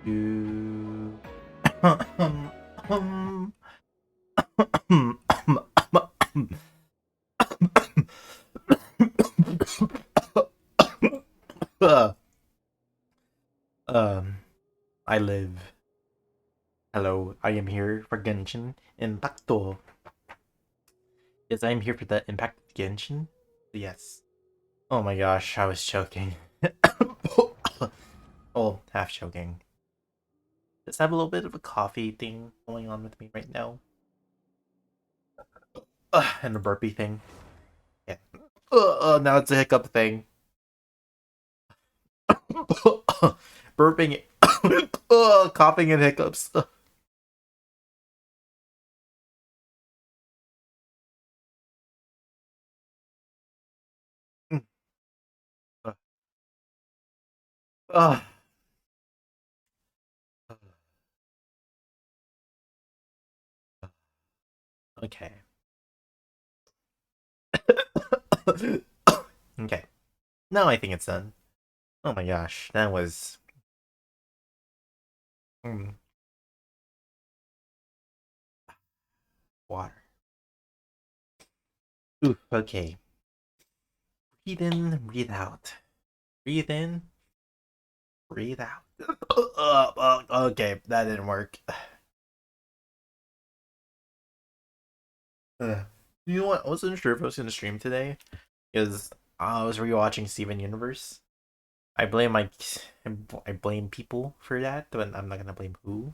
to um I live. Hello, I am here for Genshin Impacto. Yes, I am here for the Impact of Genshin. Yes. Oh my gosh, I was choking. Oh, half choking. Just have a little bit of a coffee thing going on with me right now. And a burpee thing. Yeah. Now it's a hiccup thing. Burping. Coughing and hiccups. Uh, okay. Okay. Now I think it's done. Oh my gosh, that was. Mm, water. Ooh, okay. Breathe in, breathe out. Breathe in, breathe out. Okay, that didn't work. You know what? I wasn't sure if I was gonna stream today because I was rewatching Steven Universe. I blame my I blame people for that, but I'm not gonna blame who.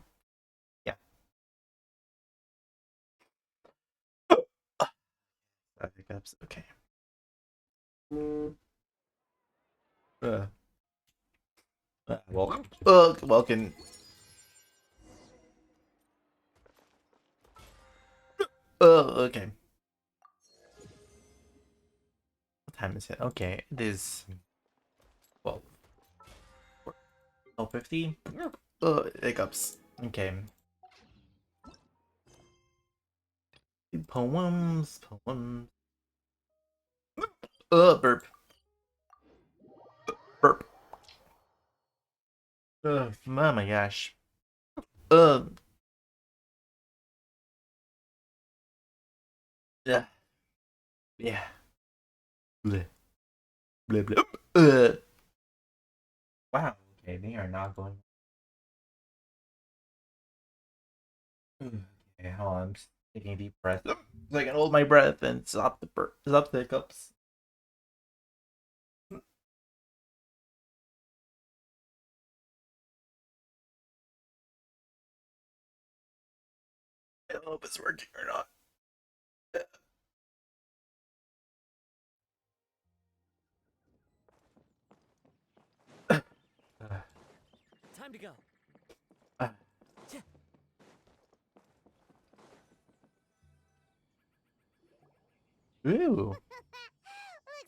Yeah. Hiccups. Okay. Uh, welcome. Welcome. Okay. What time is it? Okay, it is 12. 12:50. Hiccups. Okay. Poems. Poems. Burp. Burp. Oh my gosh. Uh, yeah. Yeah. Bleh. Bleh, bleh. Wow. Okay, they are not going. Okay, hold on. I'm just taking a deep breath. So I can hold my breath and stop the stop the hiccups. I don't know if it's working or not. Time to go. Ooh. Looks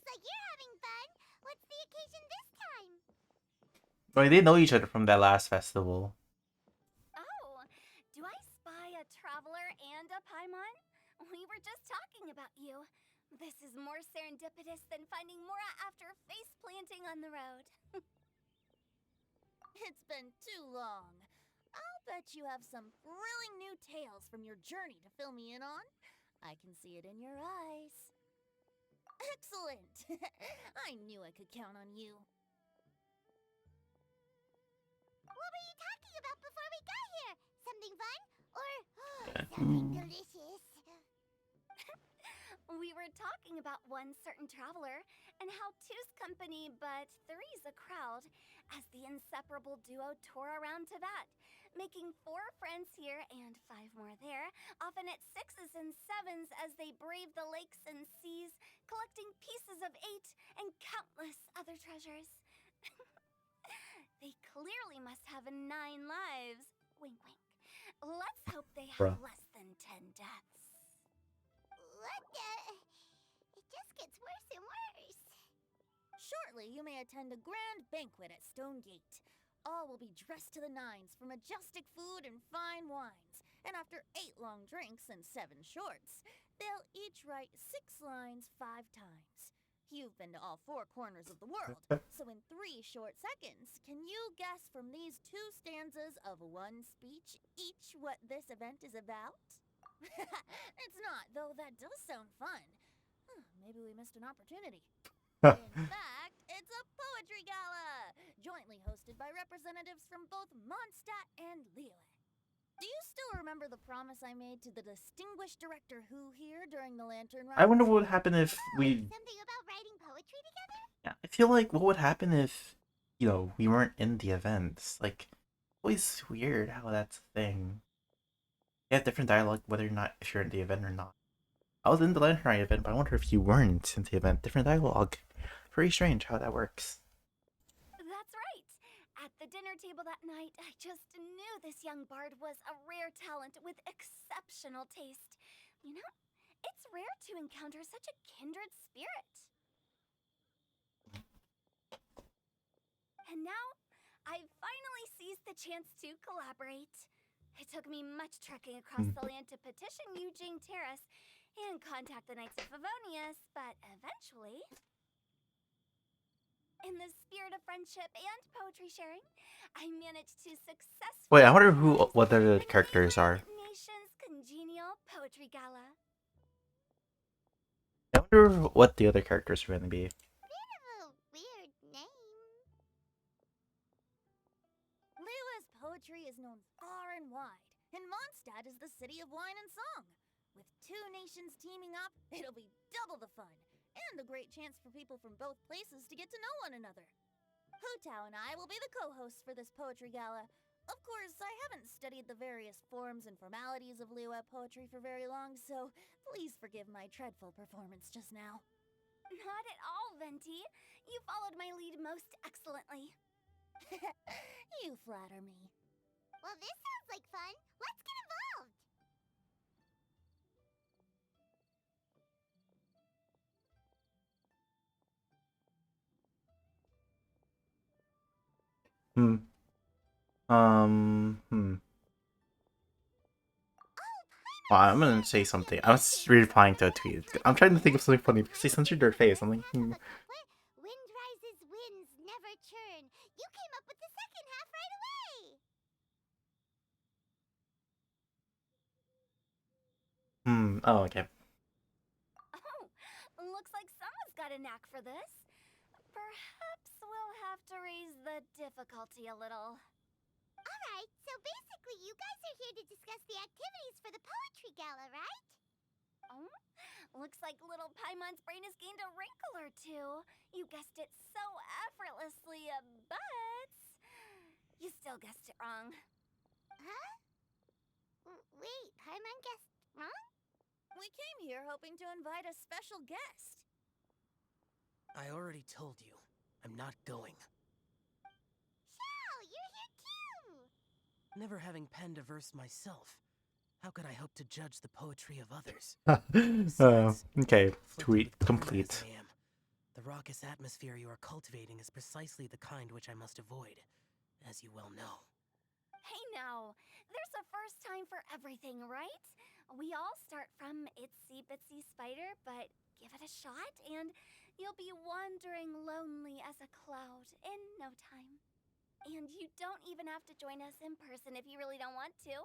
like you're having fun. What's the occasion this time? Well, they know each other from that last festival. Oh, do I spy a traveler and a Paimon? We were just talking about you. This is more serendipitous than finding Mora after face planting on the road. It's been too long. I'll bet you have some thrilling new tales from your journey to fill me in on. I can see it in your eyes. Excellent! I knew I could count on you. What were you talking about before we got here? Something fun? Or something delicious? We were talking about one certain traveler and how two's company but three's a crowd, as the inseparable duo tore around to that, making 4 friends here and 5 more there, often at 6s and 7s as they brave the lakes and seas, collecting pieces of 8 and countless other treasures. They clearly must have 9 lives. Wink, wink. Let's hope they have Bruh. less than 10 deaths. What the? It just gets worse and worse. Shortly, you may attend a grand banquet at Stone Gate. All will be dressed to the nines for majestic food and fine wines. And after 8 long drinks and 7 shorts, they'll each write 6 lines 5 times. You've been to all 4 corners of the world, so in 3 short seconds, can you guess from these 2 stanzas of 1 speech each what this event is about? It's not, though that does sound fun. Maybe we missed an opportunity. In fact, it's a poetry gala, jointly hosted by representatives from both Mondstadt and Liyue. Do you still remember the promise I made to the distinguished director Who here during the Lantern Ride? I wonder what would happen if we. Something about writing poetry together? Yeah, I feel like what would happen if, we weren't in the events. Like, always weird how that's a thing. You have different dialogue whether or not if you're in the event or not. I was in the Lantern Ride event, but I wonder if you weren't in the event. Different dialogue. Very strange how that works. That's right. At the dinner table that night, I just knew this young bard was a rare talent with exceptional taste. You know, it's rare to encounter such a kindred spirit. And now, I finally seized the chance to collaborate. It took me much trekking across the land to petition Eugene Terrace and contact the Knights of Favonius, but eventually, in the spirit of friendship and poetry sharing, I managed to successfully. Wait, I wonder what the characters are. Nation's Congenial Poetry Gala. I wonder what the other characters are going to be. Bit of a weird name. Liyue's poetry is known far and wide, and Mondstadt is the city of wine and song. With 2 nations teaming up, it'll be double the fun, and a great chance for people from both places to get to know one another. Hu Tao and I will be the co-hosts for this poetry gala. Of course, I haven't studied the various forms and formalities of Liyue poetry for very long, so please forgive my dreadful performance just now. Not at all, Venti. You followed my lead most excellently. You flatter me. Well, this sounds like fun. Let's get involved. Well, I'm gonna say something. I was replying to a tweet. I'm trying to think of something funny because they censored their face. I'm like, Wind rises, winds never churn. You came up with the second half right away. Oh, okay. Oh, looks like someone's got a knack for this. Perhaps we'll have to raise the difficulty a little. Alright, so basically you guys are here to discuss the activities for the poetry gala, right? Oh, looks like little Paimon's brain has gained a wrinkle or two. You guessed it so effortlessly, but you still guessed it wrong. Huh? Wait, Paimon guessed wrong? We came here hoping to invite a special guest. I already told you. I'm not going. Xiao, you're here too! Never having penned a verse myself, how could I hope to judge the poetry of others? Okay. Afflicted Tweet with karma complete. as I am, the raucous atmosphere you are cultivating is precisely the kind which I must avoid, as you well know. Hey now, there's a first time for everything, right? We all start from itsy bitsy spider, but give it a shot and you'll be wandering lonely as a cloud in no time. And you don't even have to join us in person if you really don't want to.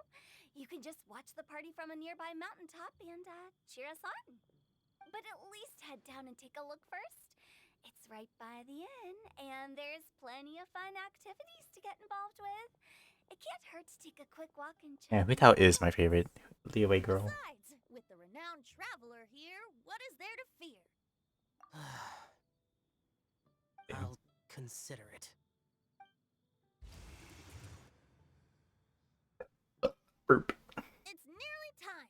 You can just watch the party from a nearby mountaintop and cheer us on. But at least head down and take a look first. It's right by the inn, and there's plenty of fun activities to get involved with. It can't hurt to take a quick walk and check. Yeah, Hu is my favorite Liyue girl. Besides, with the renowned traveler here, what is there to fear? I'll consider it. Burp. It's nearly time.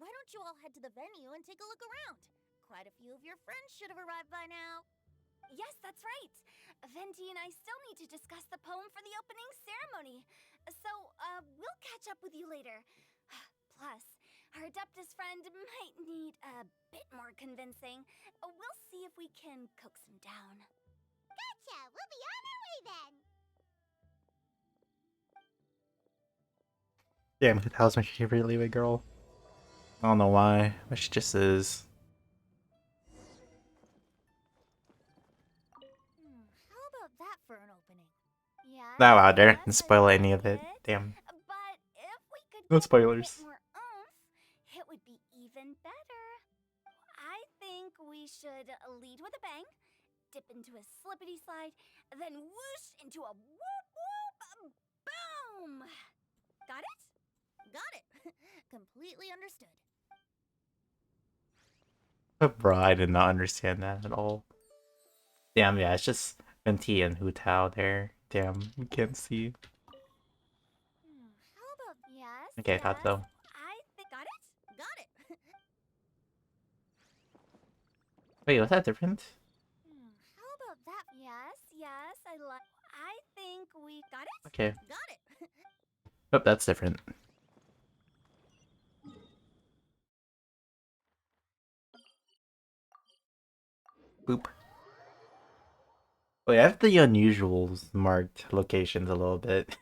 Why don't you all head to the venue and take a look around? Quite a few of your friends should have arrived by now. Yes, that's right. Venti and I still need to discuss the poem for the opening ceremony. So, we'll catch up with you later. Plus, our Adeptus friend might need a bit more convincing. We'll see if we can coax him down. Gotcha! We'll be on our way then! Damn, Hu my favorite Liyue girl. I don't know why, but she just is. Yes. Now out there, yes, didn't I spoil like any of it. Damn. But if we could No get a bit spoilers. more oomph, it would be even better. I think we should lead with a bang, dip into a slippity slide, then whoosh into a whoop whoop boom. Got it? Got it. Completely understood. Bro, I did not understand that at all. Damn, yeah, it's just Venti and Hu Tao there. Damn, we can't see. How about yes? Okay, I thought so. I think got it. Got it. Wait, was that different? How about that? Yes, I like. I think we got it. Okay. Got it. Oh, that's different. Boop. Wait, I have the unusuals marked locations a little bit.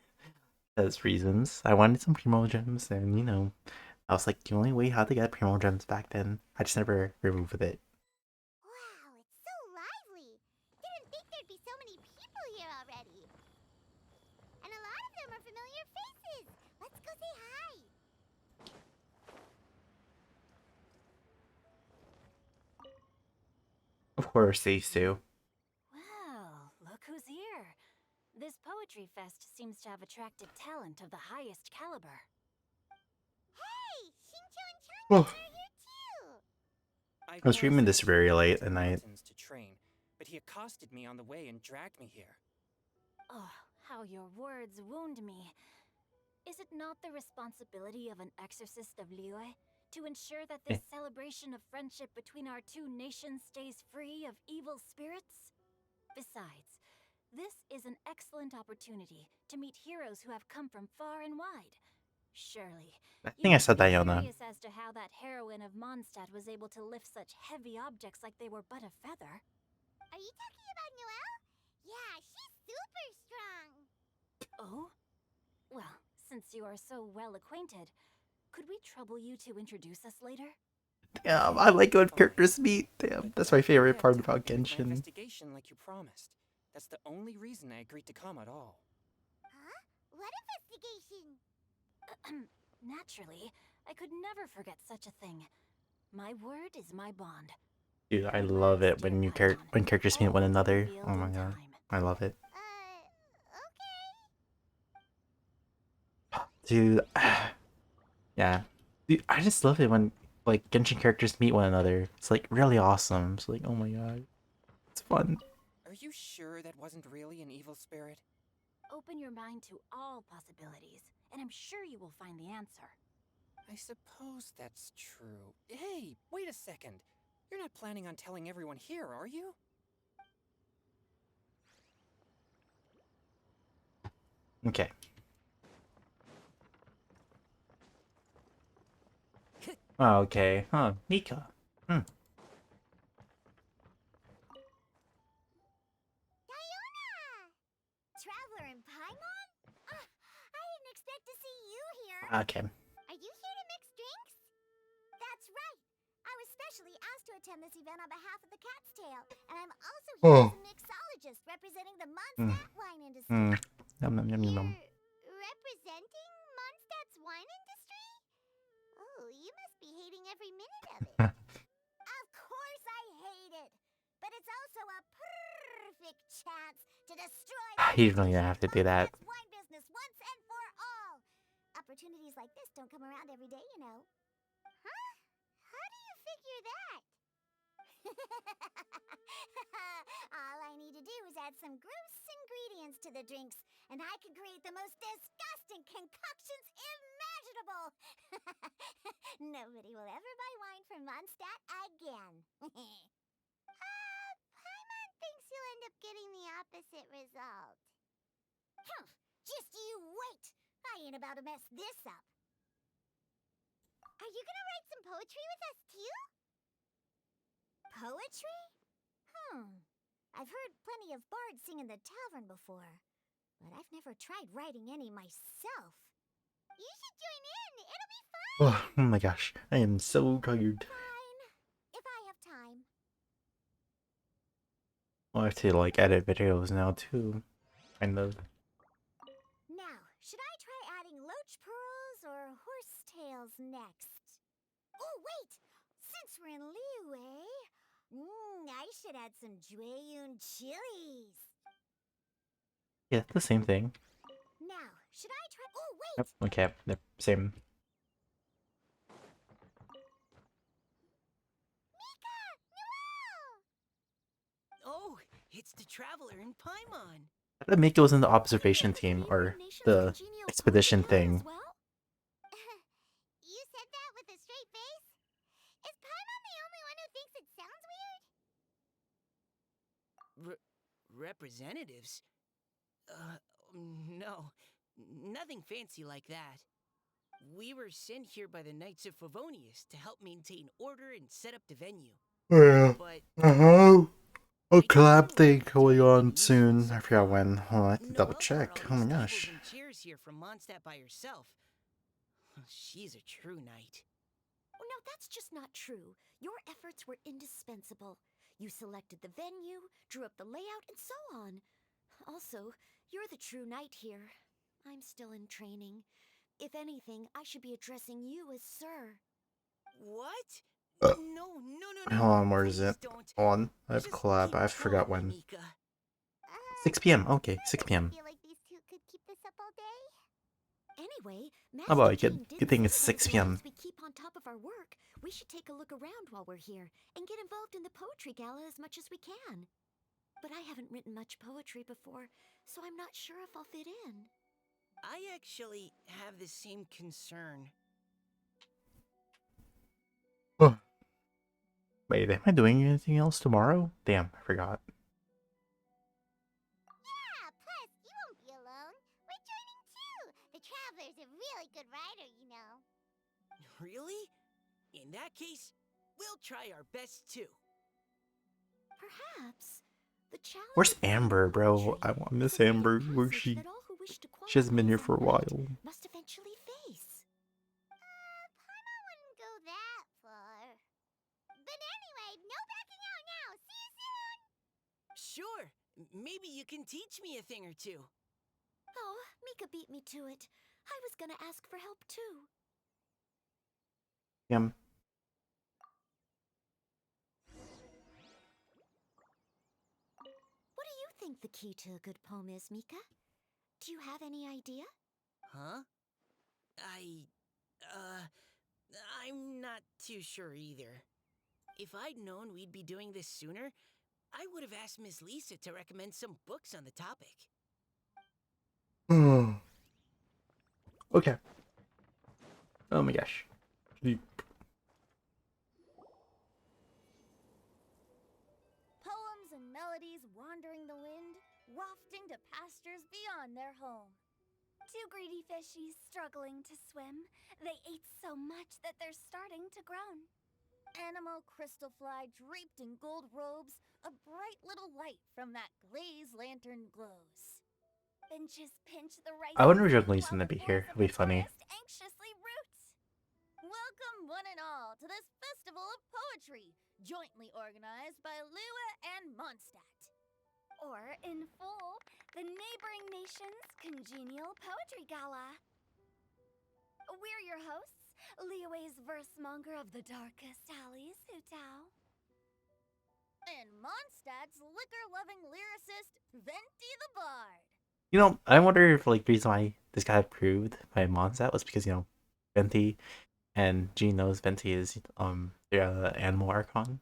As reasons. I wanted some primo gems, and you know, I was like, the only way how to get primo gems back then. I just never removed it. Wow, it's so lively. Didn't think there'd be so many people here already. And a lot of them are familiar faces. Let's go say hi. Of course, these two. Well, look who's here. This poetry fest seems to have attracted talent of the highest caliber. Hey, Shincho and Chanya Oh. are here too. I was streaming this very late at night. To train, but he accosted me on the way and dragged me here. Oh, how your words wound me. Is it not the responsibility of an exorcist of Liyue to ensure that this celebration of friendship between our two nations stays free of evil spirits? Besides, this is an excellent opportunity to meet heroes who have come from far and wide. Surely, I think I said that, Yona. Curious as to how that heroine of Mondstadt was able to lift such heavy objects like they were but a feather. Are you talking about Noelle? Yeah, she's super strong. Oh? Well, since you are so well acquainted, could we trouble you to introduce us later? Damn, I like when characters meet. Damn, that's my favorite part about My Genshin. investigation like you promised. That's the only reason I agreed to come at all. Huh? What investigation? Naturally, I could never forget such a thing. My word is my bond. Dude, I love it when when characters meet one another. Oh my god, I love it. Okay. Dude, yeah. Dude, I just love it when like Genshin characters meet one another. It's like really awesome. It's like, oh my god, it's fun. Are you sure that wasn't really an evil spirit? Open your mind to all possibilities, and I'm sure you will find the answer. I suppose that's true. Hey, wait a second. You're not planning on telling everyone here, are you? Okay. Oh, okay. Huh, Mika. Diona! Traveler in Paimon? I didn't expect to see you here. Okay. Are you here to mix drinks? That's right. I was specially asked to attend this event on behalf of the Cat's Tail, and I'm also here as a mixologist representing the Mondstadt wine industry. Yum, yum, yum, yum. You're representing Mondstadt's wine industry? Oh, you must be hating every minute of it. Of course I hate it, but it's also a perfect chance to destroy You don't even have to do that. Mondstadt's wine business once and for all. Opportunities like this don't come around every day, you know. Huh? How do you figure that? All I need to do is add some gross ingredients to the drinks, and I can create the most disgusting concoctions imaginable. Nobody will ever buy wine from Mondstadt again. Paimon thinks you'll end up getting the opposite result. Just you wait. I ain't about to mess this up. Are you gonna write some poetry with us too? Poetry? I've heard plenty of bards sing in the tavern before, but I've never tried writing any myself. You should join in. It'll be fun. Oh my gosh, I am so tired. Fine, if I have time. I have to like edit videos now too, kind of. horsetails next. Oh, wait! Since we're in Liyue, I should add some Jueyun chilies. Yeah, the same thing. Now, should I try? Oh, wait! Yep. Okay, yep, same. Mika! Noel! Oh, it's the traveler in Paimon. I thought Mika was in the observation The team or neighboring nation's the congenial expedition poetry gala thing. as well? You said that with a straight face? Is Paimon the only one who thinks it sounds weird? Representatives? No. Nothing fancy like that. We were sent here by the Knights of Favonius to help maintain order and set up the venue. Yeah. But A I collab don't thing think we're going doing on anything soon. useful I so forgot far. when. Hold on, I have to Noelle double brought check. all Oh my these gosh. tables and chairs here from Mondstadt by herself. She's a true knight. Oh, no, that's just not true. Your efforts were indispensable. You selected the venue, drew up the layout, and so on. Also, you're the true knight here. I'm still in training. If anything, I should be addressing you as sir. What? Uh, No. Hold on, where is Please it? don't. Hold on, I have Just collab. keep I forgot calling when. me Mika. 6 p.m. Okay, I 6 don't p.m. feel like these two could keep this up all day. Anyway, Oh boy, Master good- Jean did good thing say it's that 6 as p.m. long as we keep on top of our work, we should take a look around while we're here and get involved in the poetry gala as much as we can. But I haven't written much poetry before, so I'm not sure if I'll fit in. I actually have the same concern. Wait, am I doing anything else tomorrow? Damn, I forgot. Yeah, plus, you won't be alone. We're joining too. The Traveler's a really good writer, you know. Really? In that case, we'll try our best too. Perhaps the challenge. Where's of writing Amber, bro? poetry I is miss a rite of Amber. Where's passage she? that all who wish to She hasn't been qualify here as for a knight while. must eventually face. Paimon wouldn't go that far. But anyway, no backing out now. See you soon. Sure, maybe you can teach me a thing or two. Oh, Mika beat me to it. I was gonna ask for help too. Yum. What do you think the key to a good poem is, Mika? Do you have any idea? Huh? I'm not too sure either. If I'd known we'd be doing this sooner, I would have asked Miss Lisa to recommend some books on the topic. Okay. Oh my gosh. Poems and melodies wandering the wind, wafting to pastures beyond their home. Two greedy fishies struggling to swim. They ate so much that they're starting to groan. Animal crystal fly draped in gold robes, a bright little light from that glaze lantern glows. Finches pinch the rice. I wonder if while Junglee's the gonna be boys here. of It'll be the funny. forest anxiously roots. Welcome, one and all, to this festival of poetry, jointly organized by Liyue and Mondstadt. Or, in full, the neighboring nation's congenial poetry gala. We're your hosts, Liyue's verse monger of the darkest alleys, Hutao. And Mondstadt's liquor-loving lyricist, Venti the Bard. You know, I wonder if like the reason why this got approved by Mondstadt was because Venti and Jean knows Venti is the animal archon.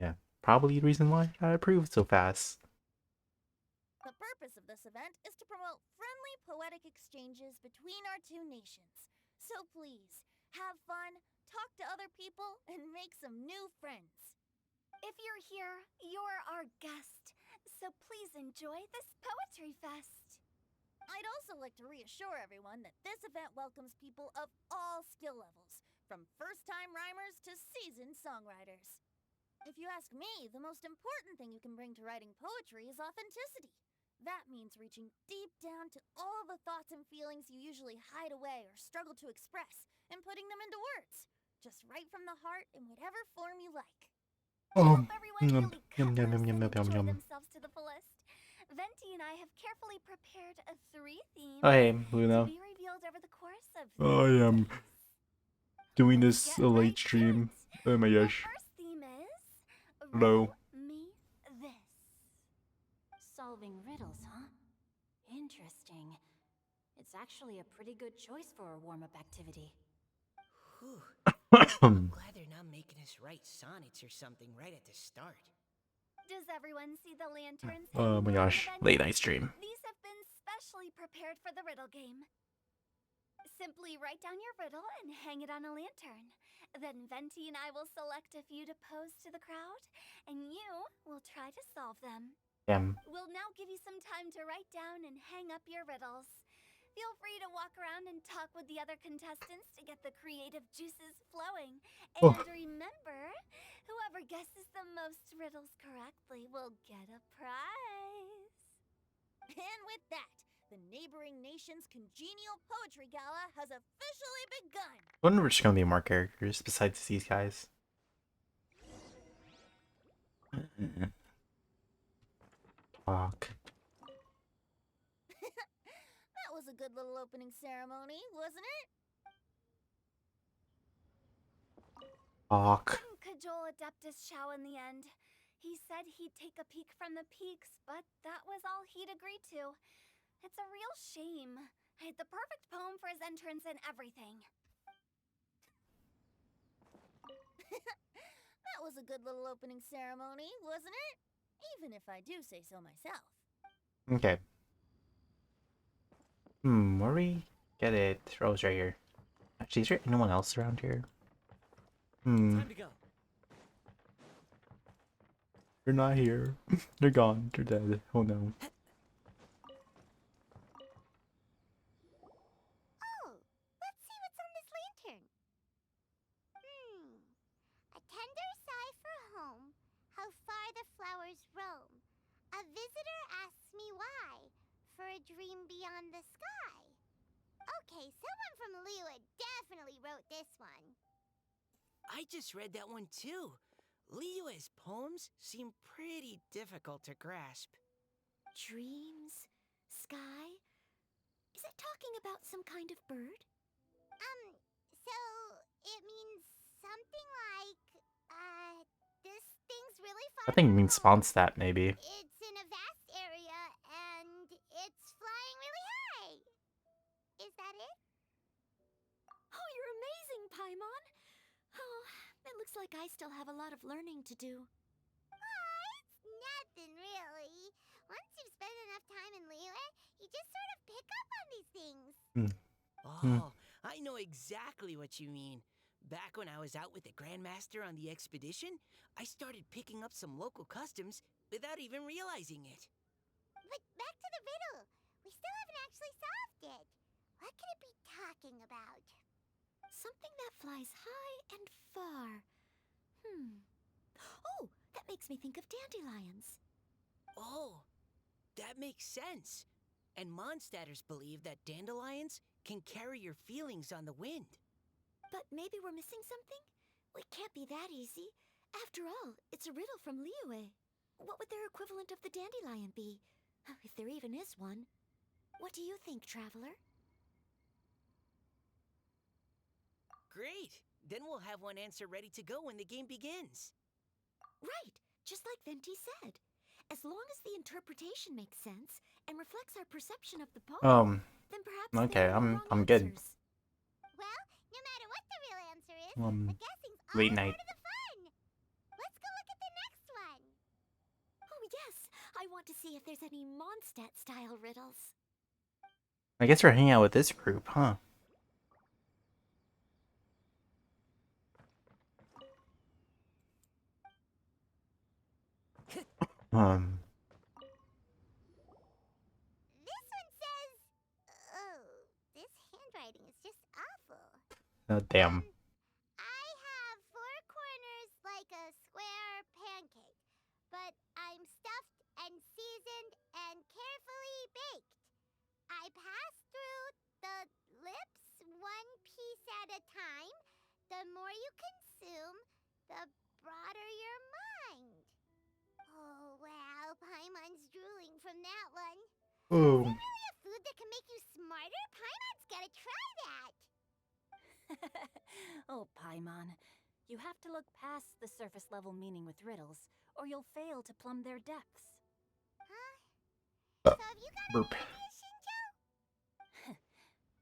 Yeah, probably the reason why it got approved so fast. The purpose of this event is to promote friendly poetic exchanges between our two nations. So please, have fun, talk to other people, and make some new friends. If you're here, you're our guest, so please enjoy this poetry fest. I'd also like to reassure everyone that this event welcomes people of all skill levels, from first-time rhymers to seasoned songwriters. If you ask me, the most important thing you can bring to writing poetry is authenticity. That means reaching deep down to all the thoughts and feelings you usually hide away or struggle to express, and putting them into words, just right from the heart in whatever form you like. I hope everyone really yum, covers yum, and yum, enjoy yum. themselves to the fullest. Venti and I have carefully prepared 3 themes Oh hey, to Luna. be revealed over the course of I am doing this a late stream. Oh my The gosh. first theme is Hello. Riddle Me This. Solving riddles, huh? Interesting. It's actually a pretty good choice for a warm-up activity. Whew. I'm glad they're not making us write sonnets or something right at the start. Does everyone see the lanterns? Oh my hanging around gosh. the Late venue? night stream. These have been specially prepared for the riddle game. Simply write down your riddle and hang it on a lantern. Then Venti and I will select a few to pose to the crowd, and you will try to solve them. Damn. We'll now give you some time to write down and hang up your riddles. Feel free to walk around and talk with the other contestants to get the creative juices flowing. And Oh. remember, whoever guesses the most riddles correctly will get a prize. And with that, the neighboring nation's congenial poetry gala has officially begun. I wonder if there's gonna be more characters besides these guys. Fuck. That was a good little opening ceremony, wasn't it? Fuck. Couldn't cajole Adeptus Chow in the end. He said he'd take a peek from the peaks, but that was all he'd agree to. It's a real shame. I had the perfect poem for his entrance and everything. That was a good little opening ceremony, wasn't it? Even if I do say so myself. Okay. Where we get it? Rose right here. Actually, is there anyone else around here? Time to go. They're not here. They're gone. They're dead. Oh no. Oh, let's see what's on this lantern. A tender sigh for home, how far the flowers roam. A visitor asks me why, for a dream beyond the sky. Okay, someone from Liyue definitely wrote this one. I just read that one too. Liyue's poems seem pretty difficult to grasp. Dreams? Sky? Is it talking about some kind of bird? So it means something like, this thing's really far I think it from means home. Mondstadt, maybe. It's in a vast area, and it's flying really high. Is that it? Oh, you're amazing, Paimon! Oh, it looks like I still have a lot of learning to do. It's nothing, really. Once you've spent enough time in Liyue, you just sort of pick up on these things. Oh, I know exactly what you mean. Back when I was out with the Grandmaster on the expedition, I started picking up some local customs without even realizing it. But back to the riddle. We still haven't actually solved it. What could it be talking about? Something that flies high and far. Oh, that makes me think of dandelions. Oh, that makes sense. And Mondstadters believe that dandelions can carry your feelings on the wind. But maybe we're missing something? It can't be that easy. After all, it's a riddle from Liyue. What would their equivalent of the dandelion be? If there even is one. What do you think, Traveler? Great! Then we'll have one answer ready to go when the game begins. Right, just like Venti said. As long as the interpretation makes sense and reflects our perception of the poem, then perhaps Okay, there are no I'm wrong good. answers. Well, no matter what the real answer is, Um, the guessing's all late part night. of the fun. Let's go look at the next one. Oh yes, I want to see if there's any Mondstadt-style riddles. I guess we're hanging out with this group, huh? This one says, oh, this handwriting is just awful. Oh, damn. I have four corners like a square pancake, but I'm stuffed and seasoned and carefully baked. I pass through the lips one piece at a time. The more you consume, the broader your mind. Oh, wow, Paimon's drooling from that one. Oh. Is there really a food that can make you smarter? Paimon's gotta try that. Oh, Paimon. You have to look past the surface level meaning with riddles, or you'll fail to plumb their depths. Huh? So have you got Burp. any ideas, Shinjo?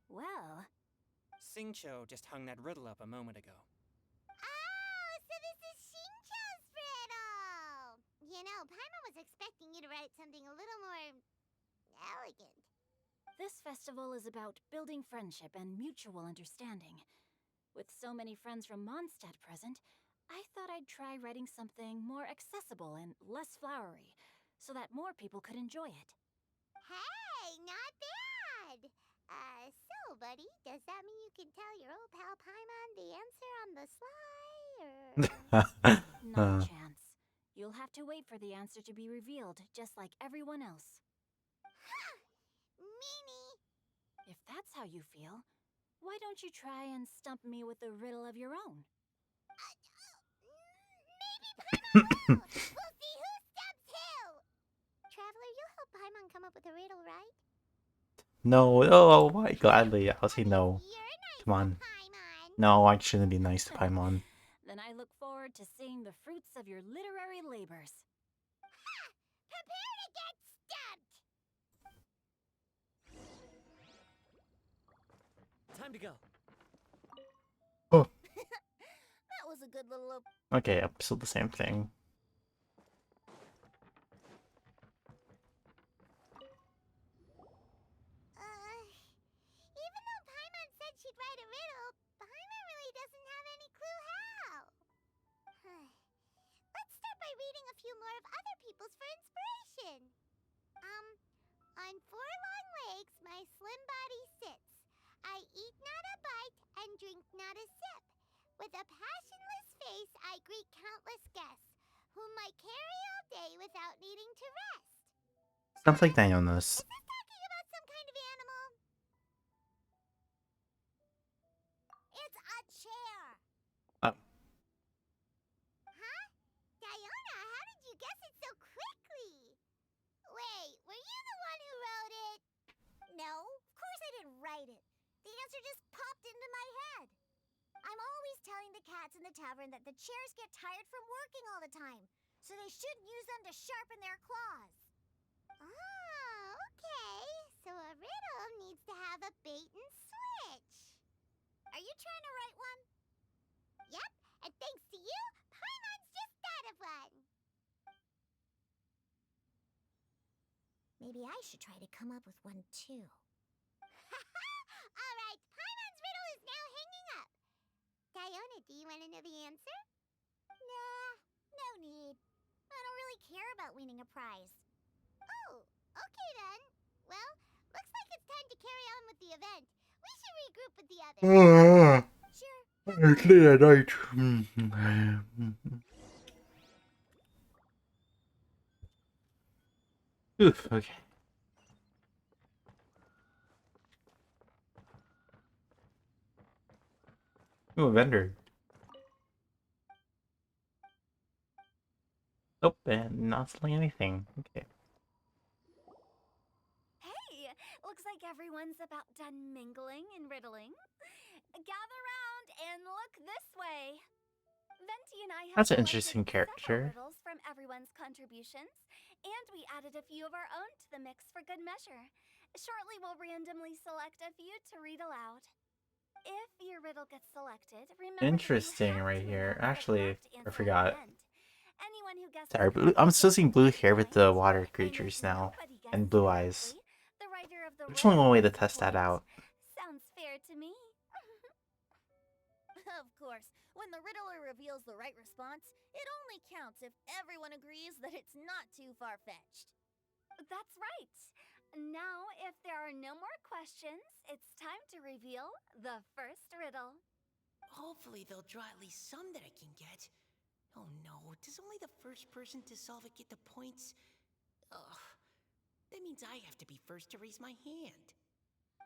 Well, Singcho just hung that riddle up a moment ago. Oh, so this is Shincho's riddle! You know, Paimon was expecting you to write something a little more elegant. this festival is about building friendship and mutual understanding. With so many friends from Mondstadt present, I thought I'd try writing something more accessible and less flowery, so that more people could enjoy it. Hey, not bad! So, buddy, does that mean you can tell your old pal Paimon the answer on the sly, or...? Not a chance. You'll have to wait for the answer to be revealed, just like everyone else. Ha! Meanie! If that's how you feel, why don't you try and stump me with a riddle of your own? Maybe Paimon will! We'll see who stumps who! Traveler, you'll help Paimon come up with a riddle, right? No, oh, why? Gladly, I'll say no. You're nice Come to on. Paimon. No, I shouldn't be nice to Paimon. Then I look forward to seeing the fruits of your literary labors. Ha! Prepare to get stumped! Time to go. Oh. That was a good little... Okay, still the same thing. Even though Paimon said she'd write a riddle, Paimon really doesn't have any clue how. Let's start by reading a few more of other people's for inspiration. On four long legs my slim body sits. I eat not a bite and drink not a sip. With a passionless face I greet countless guests, whom I carry all day without needing to rest. Sounds like Diona's. Is this talking about some kind of animal? It's a chair. Oh. Huh? Diona, how did you guess it so quickly? Wait, were you the one who wrote it? No, of course I didn't write it. The answer just popped into my head. I'm always telling the cats in the tavern that the chairs get tired from working all the time, so they shouldn't use them to sharpen their claws. Oh, okay. So a riddle needs to have a bait and switch. Are you trying to write one? Yep, and thanks to you, Paimon's just thought of one. Maybe I should try to come up with one too. All right, Paimon's riddle is now hanging up. Diona, do you want to know the answer? Nah, no need. I don't really care about winning a prize. Oh, okay then. Well, looks like it's time to carry on with the event. We should regroup with the others. Sure. It's late at night. Oof, okay. Ooh, a vendor. Nope, and not selling anything. Okay. Hey, looks like everyone's about done mingling and riddling. Gather round and look this way. Venti and I have That's an collected interesting several character. riddles from everyone's contributions, and we added a few of our own to the mix for good measure. Shortly, we'll randomly select a few to read aloud. If your riddle gets selected, remember Interesting that you have right to here. announce the Actually, correct I answer at forgot. the end. Anyone who guesses Sorry, correctly I'm still gets seeing blue hair with the bonus water points, and creatures if now. nobody And guesses blue eyes. correctly, the writer of the There's only one riddle way to gets test that points. out. Sounds fair to me. Of course, when the riddler reveals the right response, it only counts if everyone agrees that it's not too far-fetched. That's right. Now, if there are no more questions, it's time to reveal the first riddle. Hopefully they'll draw at least some that I can get. Oh no, does only the first person to solve it get the points? Ugh. That means I have to be first to raise my hand.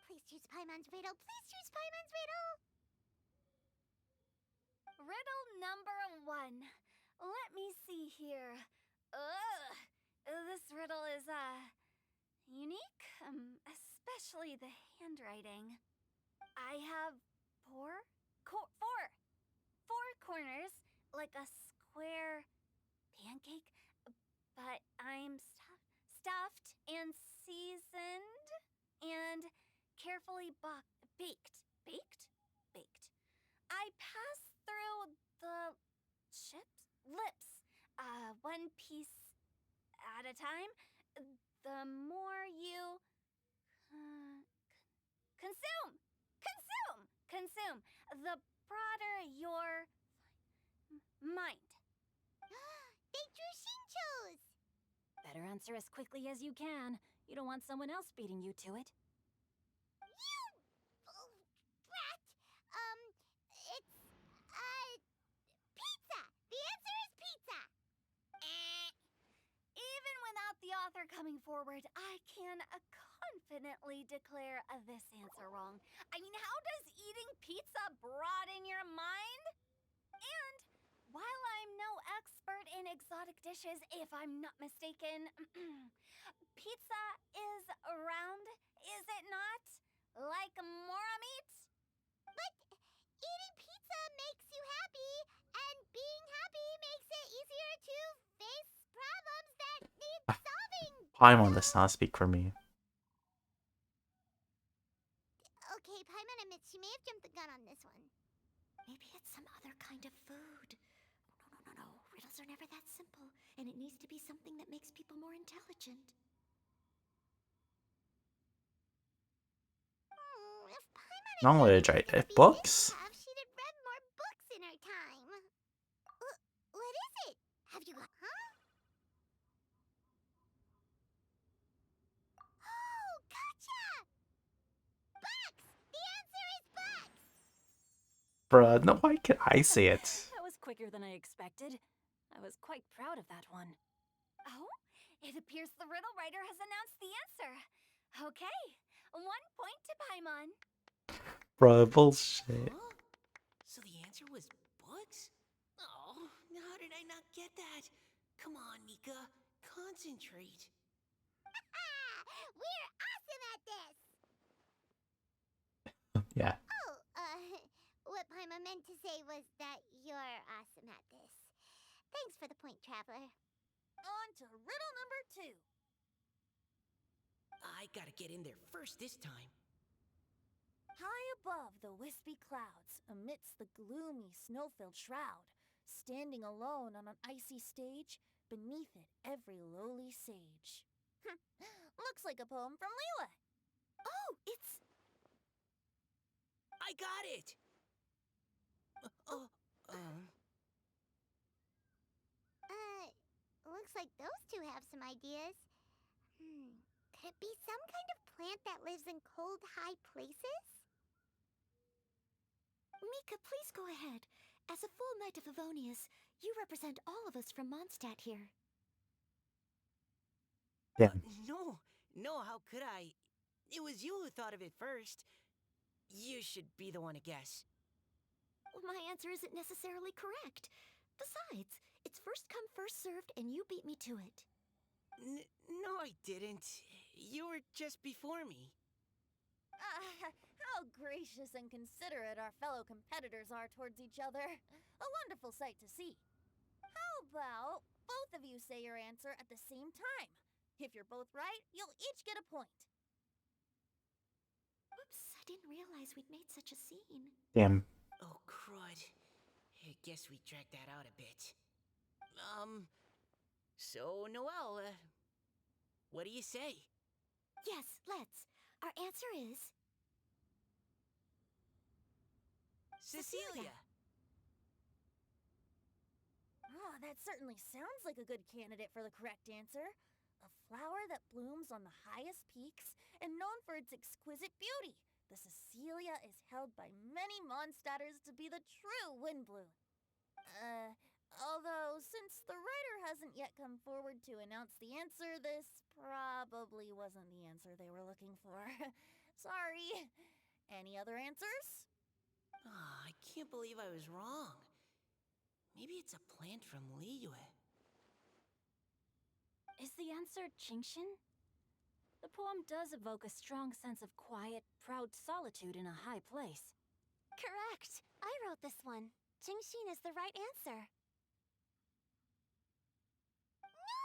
Please choose Paimon's riddle. Please choose Paimon's riddle. Riddle number 1. Let me see here. Ugh. This riddle is, unique, especially the handwriting. I have poor four corners, like a square pancake, but I'm stuffed and seasoned and carefully baked. Baked? Baked. I pass through the lips, one piece at a time. The more you consume, the broader your mind. They drew Shinchos! Better answer as quickly as you can. You don't want someone else beating you to it. You! Oh, brat! It's, pizza! The answer is pizza! Even without the author coming forward, I can confidently declare this answer wrong. I mean, how does eating pizza broaden your mind? And while I'm no expert in exotic dishes, if I'm not mistaken, pizza is round, is it not? Like mora meat? But eating pizza makes you happy, and being happy makes it easier to face problems that need solving. Paimon does not speak for me. Okay, Paimon admits she may have jumped the gun on this one. Maybe it's some other kind of food. No. Riddles are never that simple, and it needs to be something that makes people more intelligent. If Paimon Knowledge, had right? been Books? this tough, she'd have read more books in her time. What is it? Have you got... Huh? Oh, gotcha! Books! The answer is books! Bruh, no, why can I say it? That was quicker than I expected. I was quite proud of that one. Oh, it appears the riddle writer has announced the answer. Okay, 1 point to Paimon. Bruh, bullshit. Huh? So the answer was books? Oh, how did I not get that? Come on, Mika. Concentrate. We're awesome at this! Yeah. Oh, what Paimon meant to say was that you're awesome at this. Thanks for the point, Traveler. On to riddle number 2. I gotta get in there first this time. High above the wispy clouds, amidst the gloomy snow-filled shroud, standing alone on an icy stage, beneath it every lowly sage. Looks like a poem from Liyue. Oh, it's... I got it! Looks like those two have some ideas. Could it be some kind of plant that lives in cold, high places? Mika, please go ahead. As a full Knight of Favonius, you represent all of us from Mondstadt here. Damn. No, how could I? It was you who thought of it first. You should be the one to guess. My answer isn't necessarily correct. Besides, it's first come, first served, and you beat me to it. No, I didn't. You were just before me. How gracious and considerate our fellow competitors are towards each other. A wonderful sight to see. How about both of you say your answer at the same time? If you're both right, you'll each get a point. Oops, I didn't realize we'd made such a scene. Damn. Oh, crud. I guess we dragged that out a bit. So, Noelle, what do you say? Yes, let's. Our answer is... Cecilia! Oh, that certainly sounds like a good candidate for the correct answer. A flower that blooms on the highest peaks and known for its exquisite beauty. The Cecilia is held by many Mondstadters to be the true Windbloom. Although, since the writer hasn't yet come forward to announce the answer, this probably wasn't the answer they were looking for. Sorry. Any other answers? Oh, I can't believe I was wrong. Maybe it's a plant from Liyue. Is the answer Jingshin? The poem does evoke a strong sense of quiet, proud solitude in a high place. Correct. I wrote this one. Jingshin is the right answer. No!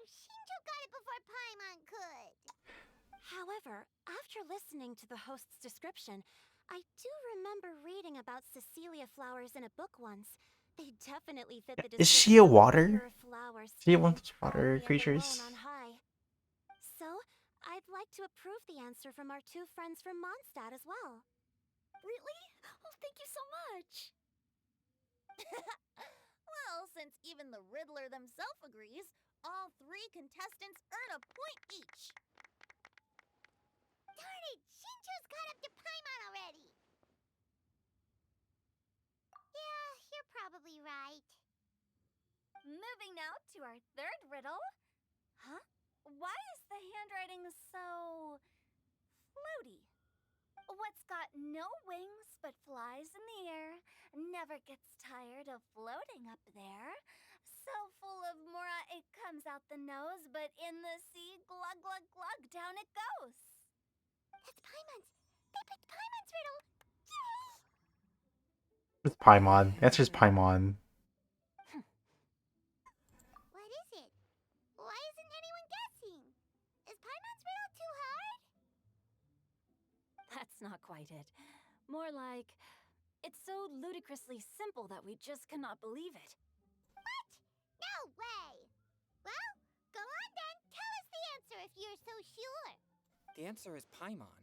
Shinjo got it before Paimon could. However, after listening to the host's description, I do remember reading about Cecilia flowers in a book once. They definitely fit the Is she a description of water? pure flower Is she one standing of those water proudly and creatures? alone on high. So, I'd like to approve the answer from our two friends from Mondstadt as well. Really? Oh, thank you so much. Well, since even the Riddler themselves agrees, all 3 contestants earn a point each. Darn it! Shinjo's caught up to Paimon already! Yeah, you're probably right. Moving now to our third riddle. Huh? Why is the handwriting so floaty? What's got no wings but flies in the air, never gets tired of floating up there. So full of mora it comes out the nose, but in the sea, glug glug glug, down it goes. That's Paimon's. They picked Paimon's riddle. Yay! It's Paimon. The answer is Paimon. What is it? Why isn't anyone guessing? Is Paimon's riddle too hard? That's not quite it. More like, it's so ludicrously simple that we just cannot believe it. What? No way! Well, go on then. Tell us the answer if you're so sure. The answer is Paimon.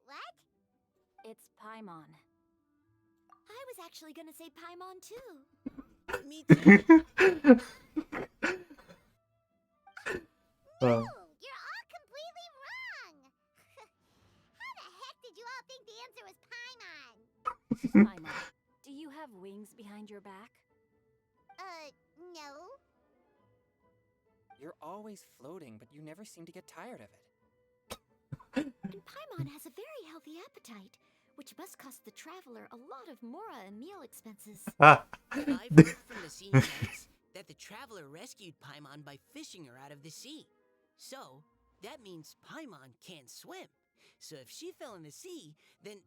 What? It's Paimon. I was actually gonna say Paimon too. Me too. No, you're all completely wrong. How the heck did you all think the answer was Paimon? Paimon, do you have wings behind your back? No. You're always floating, but you never seem to get tired of it. And Paimon has a very healthy appetite, which must cost the traveler a lot of mora and meal expenses. I've heard from the senior knights that the traveler rescued Paimon by fishing her out of the sea. So, that means Paimon can't swim. So if she fell in the sea, then...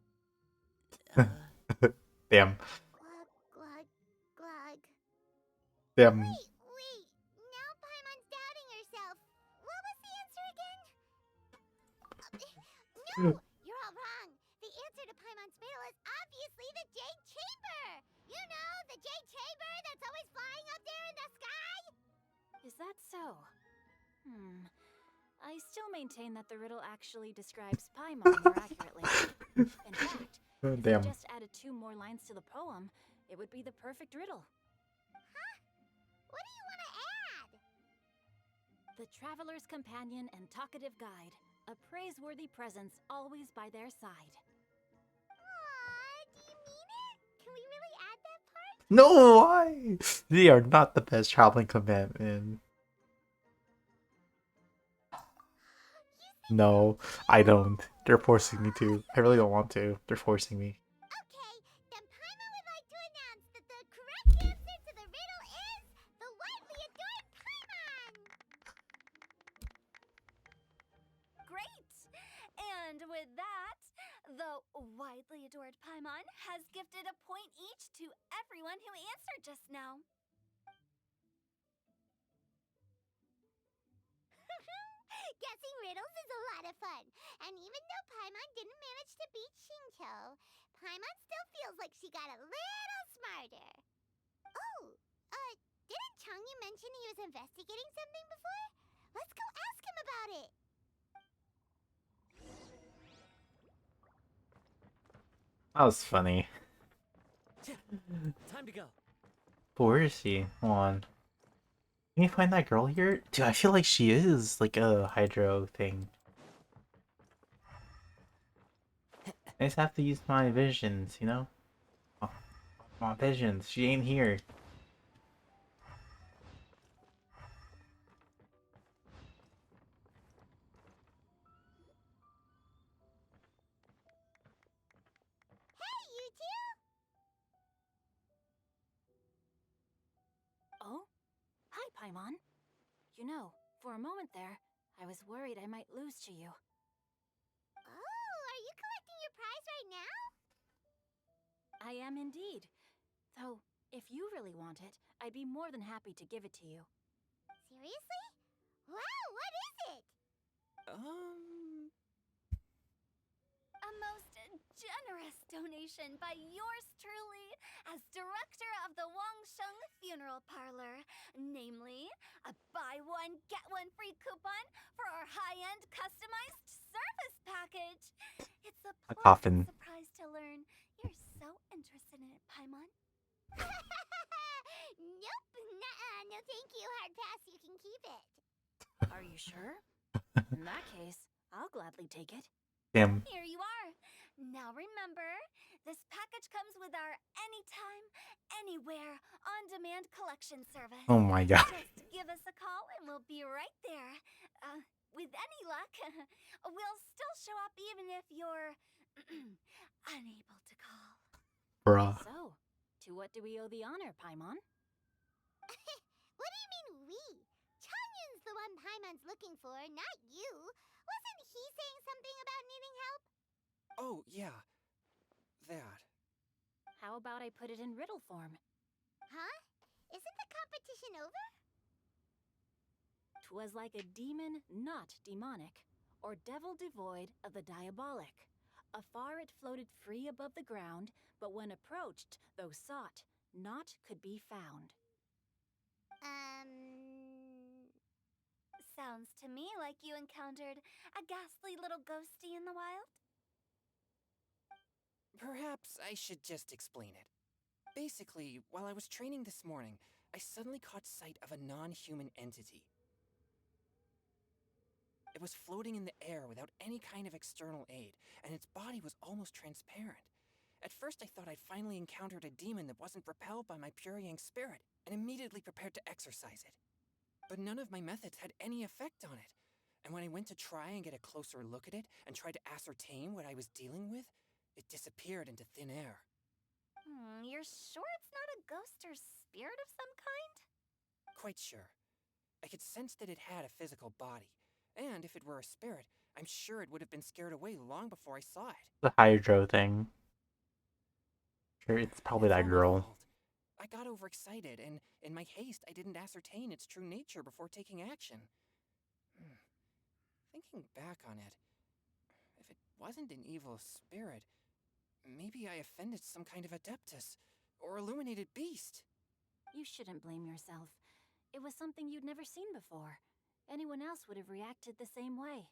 Damn. Glug, glug, glug. Damn. Wait. Now Paimon's doubting herself. What was the answer again? No, you're all wrong. The answer to Paimon's riddle is obviously the Jade Chamber. You know, the Jade Chamber that's always flying up there in the sky. Is that so? I still maintain that the riddle actually describes Paimon more accurately. In fact, if Damn. we just added 2 more lines to the poem, it would be the perfect riddle. Huh? What do you want to add? The traveler's companion and talkative guide, a praiseworthy presence always by their side. Aw, do you mean it? Can we really add that part? No, why? They are not the best traveling companion. No, I don't. They're forcing me to. I really don't want to. They're forcing me. Okay, then Paimon would like to announce that the correct answer to the riddle is the widely adored Paimon! Great! And with that, the widely adored Paimon has gifted a point each to everyone who answered just now. Guessing riddles is a lot of fun, and even though Paimon didn't manage to beat Shinto, Paimon still feels like she got a little smarter. Oh, didn't Changyu mention he was investigating something before? Let's go ask him about it. That was funny. Time to go. But where is she? Hold on. Can you find that girl here? Dude, I feel like she is like a hydro thing. I just have to use my visions, you know? Oh, my visions. She ain't here. Hey, you two! Oh? Hi, Paimon. You know, for a moment there, I was worried I might lose to you. Oh, are you collecting your prize right now? I am indeed. Though, if you really want it, I'd be more than happy to give it to you. Seriously? Wow, what is it? A most generous donation by yours truly as director of the Wangsheng Funeral Parlor. Namely, a buy one, get one free coupon for our high-end customized service package. It's a A pleasant coffin. surprise to learn you're so interested in it, Paimon. Nope, nuh-uh, no thank you, hard pass, you can keep it. Are you sure? In that case, I'll gladly take it. Damn. Here you are. Now remember, this package comes with our anytime, anywhere, on-demand collection service. Oh my god. Just give us a call and we'll be right there. With any luck, we'll still show up even if you're unable to call. Bruh. So, to what do we owe the honor, Paimon? What do you mean we? Chongyun's the one Paimon's looking for, not you. Wasn't he saying something about needing help? Oh, yeah. That. How about I put it in riddle form? Huh? Isn't the competition over? 'Twas like a demon not demonic, or devil devoid of the diabolic. Afar it floated free above the ground, but when approached, though sought, naught could be found. Sounds to me like you encountered a ghastly little ghosty in the wild. Perhaps I should just explain it. Basically, while I was training this morning, I suddenly caught sight of a non-human entity. It was floating in the air without any kind of external aid, and its body was almost transparent. At first I thought I'd finally encountered a demon that wasn't propelled by my pure yang spirit, and immediately prepared to exorcise it. But none of my methods had any effect on it, and when I went to try and get a closer look at it and tried to ascertain what I was dealing with, it disappeared into thin air. You're sure it's not a ghost or spirit of some kind? Quite sure. I could sense that it had a physical body, and if it were a spirit, I'm sure it would have been scared away long before I saw it. The hydro thing. Sure, it's probably It's that all my girl. fault. I got overexcited, and in my haste, I didn't ascertain its true nature before taking action. Thinking back on it, if it wasn't an evil spirit, maybe I offended some kind of adeptus, or illuminated beast. You shouldn't blame yourself. It was something you'd never seen before. Anyone else would have reacted the same way.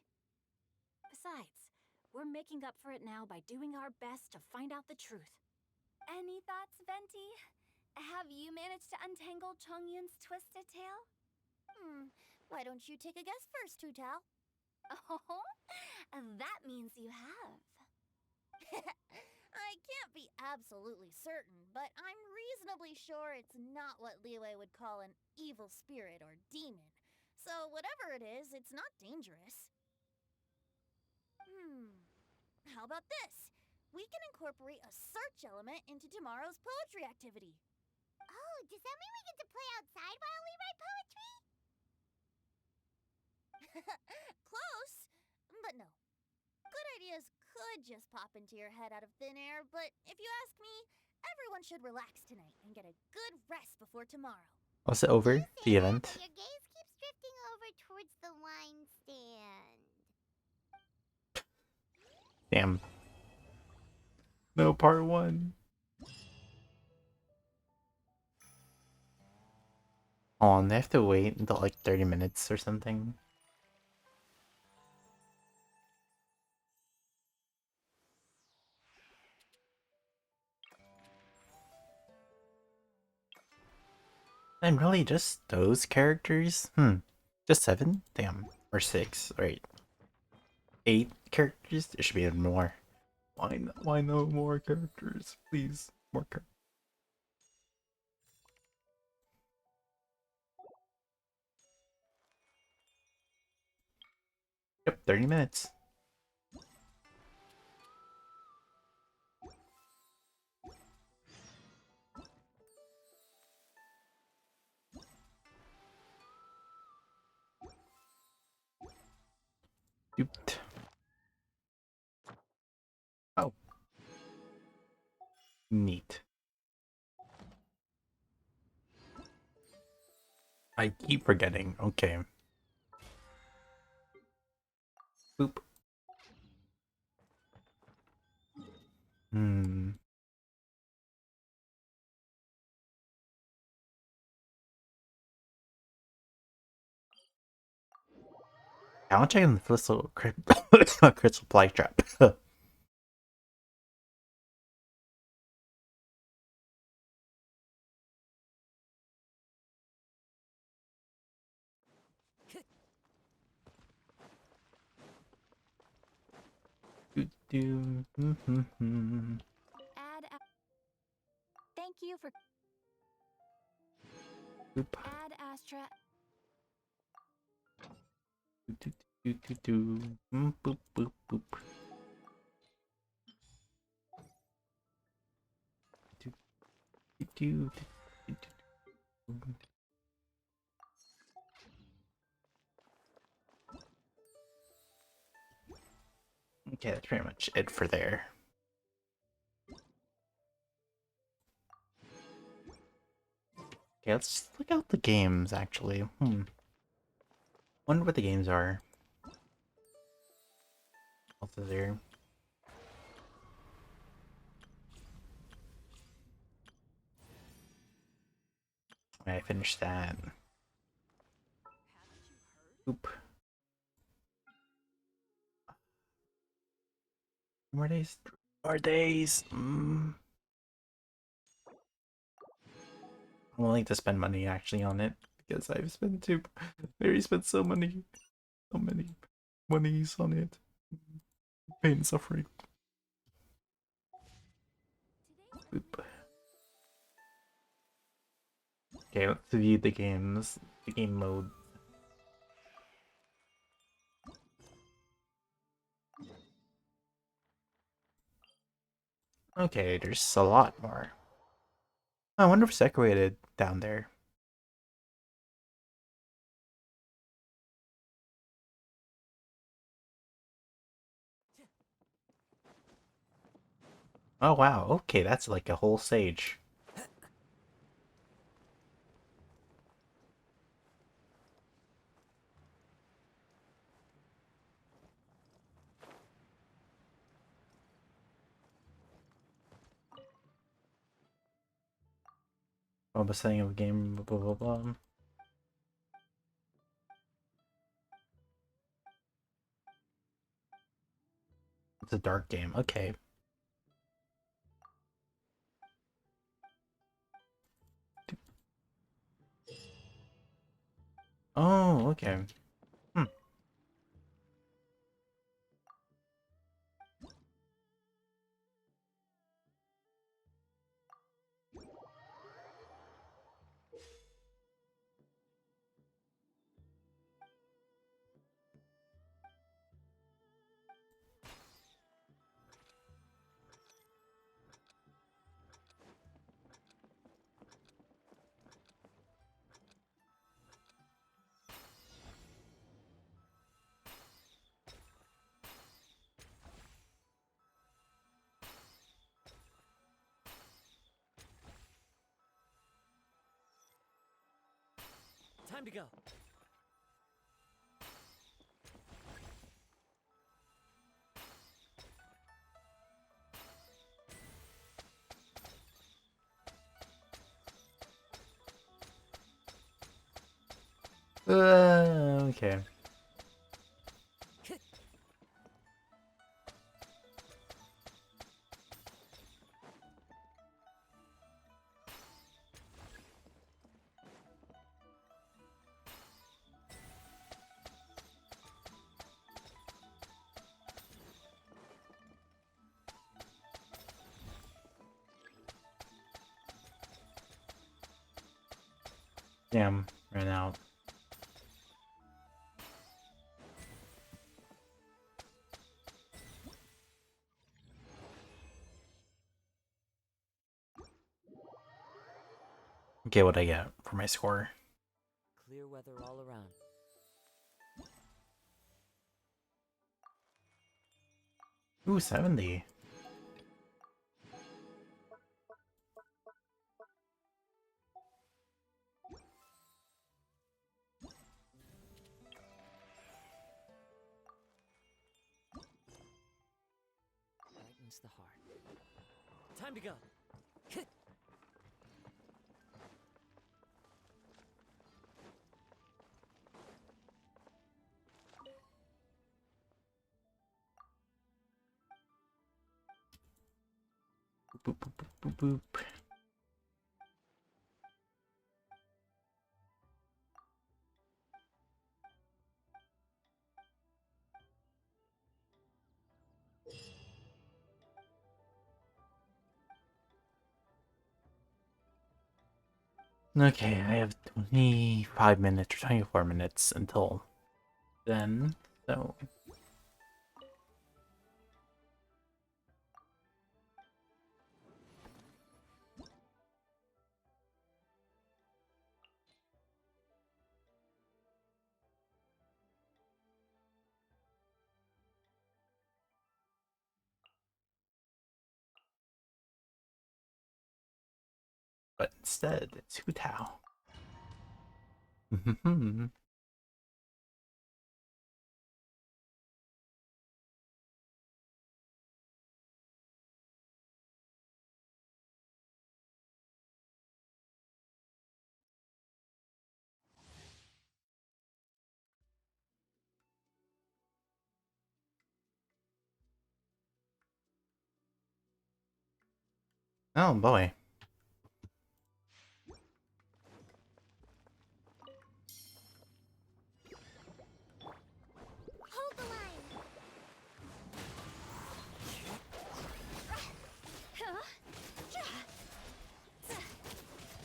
Besides, we're making up for it now by doing our best to find out the truth. Any thoughts, Venti? Have you managed to untangle Chongyun's twisted tail? Why don't you take a guess first, Hu Tao? Oh, that means you have. I can't be absolutely certain, but I'm reasonably sure it's not what Liyue would call an evil spirit or demon. So whatever it is, it's not dangerous. How about this? We can incorporate a search element into tomorrow's poetry activity. Oh, does that mean we get to play outside while we write poetry? Close, but no. Good ideas could just pop into your head out of thin air, but if you ask me, everyone should relax tonight and get a good rest before tomorrow. Was it over? You say The that, event? but your gaze keeps drifting over towards the wine stand. Damn. No, part 1. Oh, and they have to wait until like 30 minutes or something. And really just those characters? Just 7? Damn. Or 6, or 8. 8 characters? There should be even more. Why no more characters? Please, more characters. Yep, 30 minutes. Duped. Oh, Neat. I keep forgetting. Okay. Boop. Hmm. I'll check in the crystal crystal fly trap. Thank you for Boop. Ad Astra. Boop boop boop. Okay, that's pretty much it for there. Okay, let's look out the games actually. Wonder what the games are. What's there? I finished that. Oop. More days. More days. I'm willing to spend money actually on it because I've spent spent so many monies on it. Pain and suffering. Boop. Okay, let's view the games. The game mode. Okay, there's a lot more. I wonder if it's decorated down there. Oh wow, okay, that's like a whole stage. Oh, the setting of a game, blah blah blah. It's a dark game, okay. Oh, okay. Time to go. Okay. Damn, ran out. Okay, what I get for my score? Clear weather all around. Ooh, 70. finds the heart. Time to go. Boop, boop, boop, boop, boop. Okay, I have 25 minutes or 24 minutes until then, so... But instead, it's Hu Tao. Oh boy. Hold the line. Huh?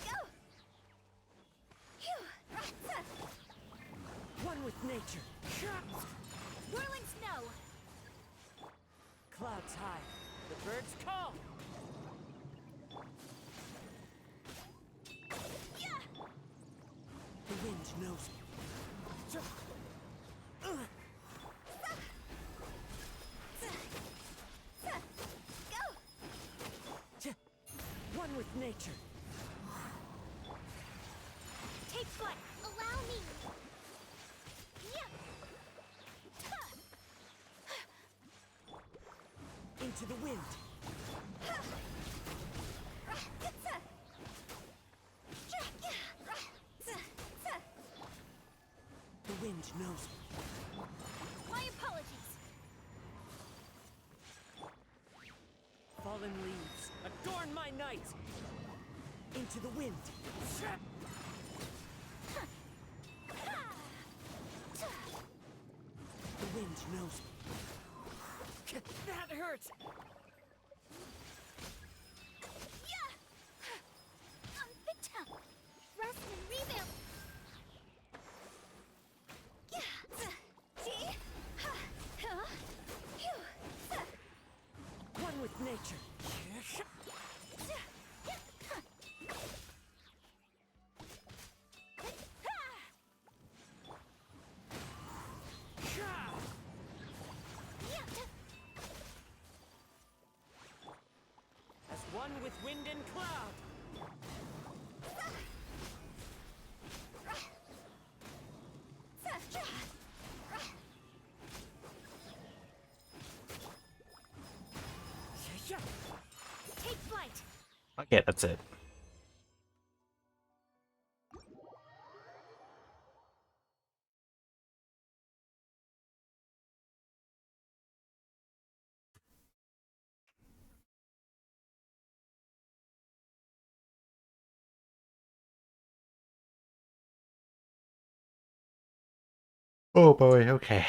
Go. One with nature. Whirling snow! Clouds high. The birds call. The wind knows me. One with nature. Take flight! Allow me. Into the wind. The wind knows me. My apologies! Fallen leaves adorn my night. Into the wind. The wind knows me. That hurts. Rest and revamp. See? One with nature. As one with wind and cloud. Take flight! Okay, that's it. Oh boy, okay.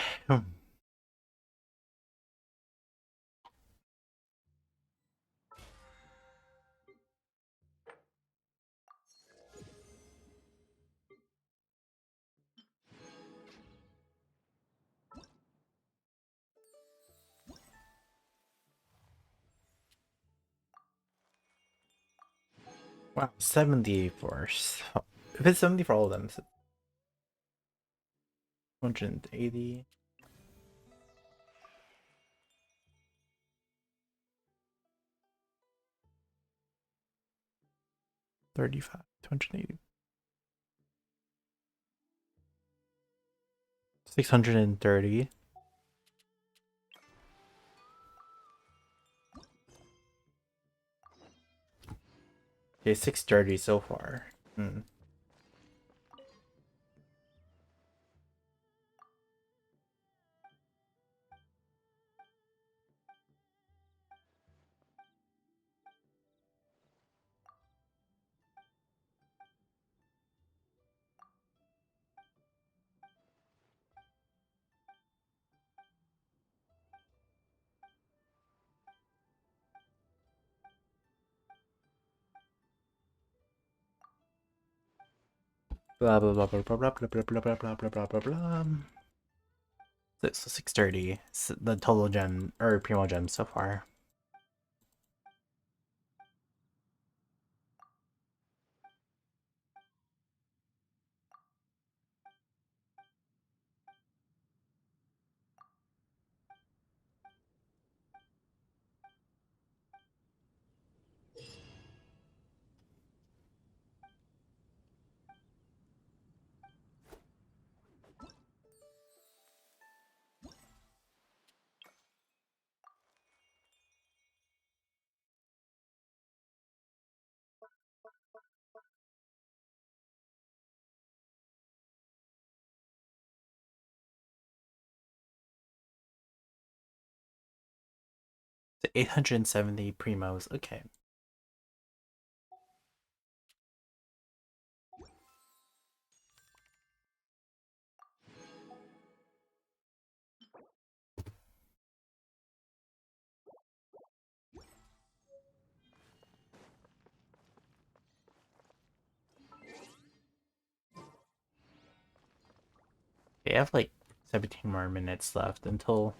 Wow, 70 for... If it's 70 for all of them, it's 180. 35, 280. 630. Okay, 630 so far. Hmm. Blah blah blah blah blah blah blah blah blah blah blah blah blah blah blah. So 630. The total gem or primo gem so far. So 870 primos. Okay. Okay, I have like 17 more minutes left until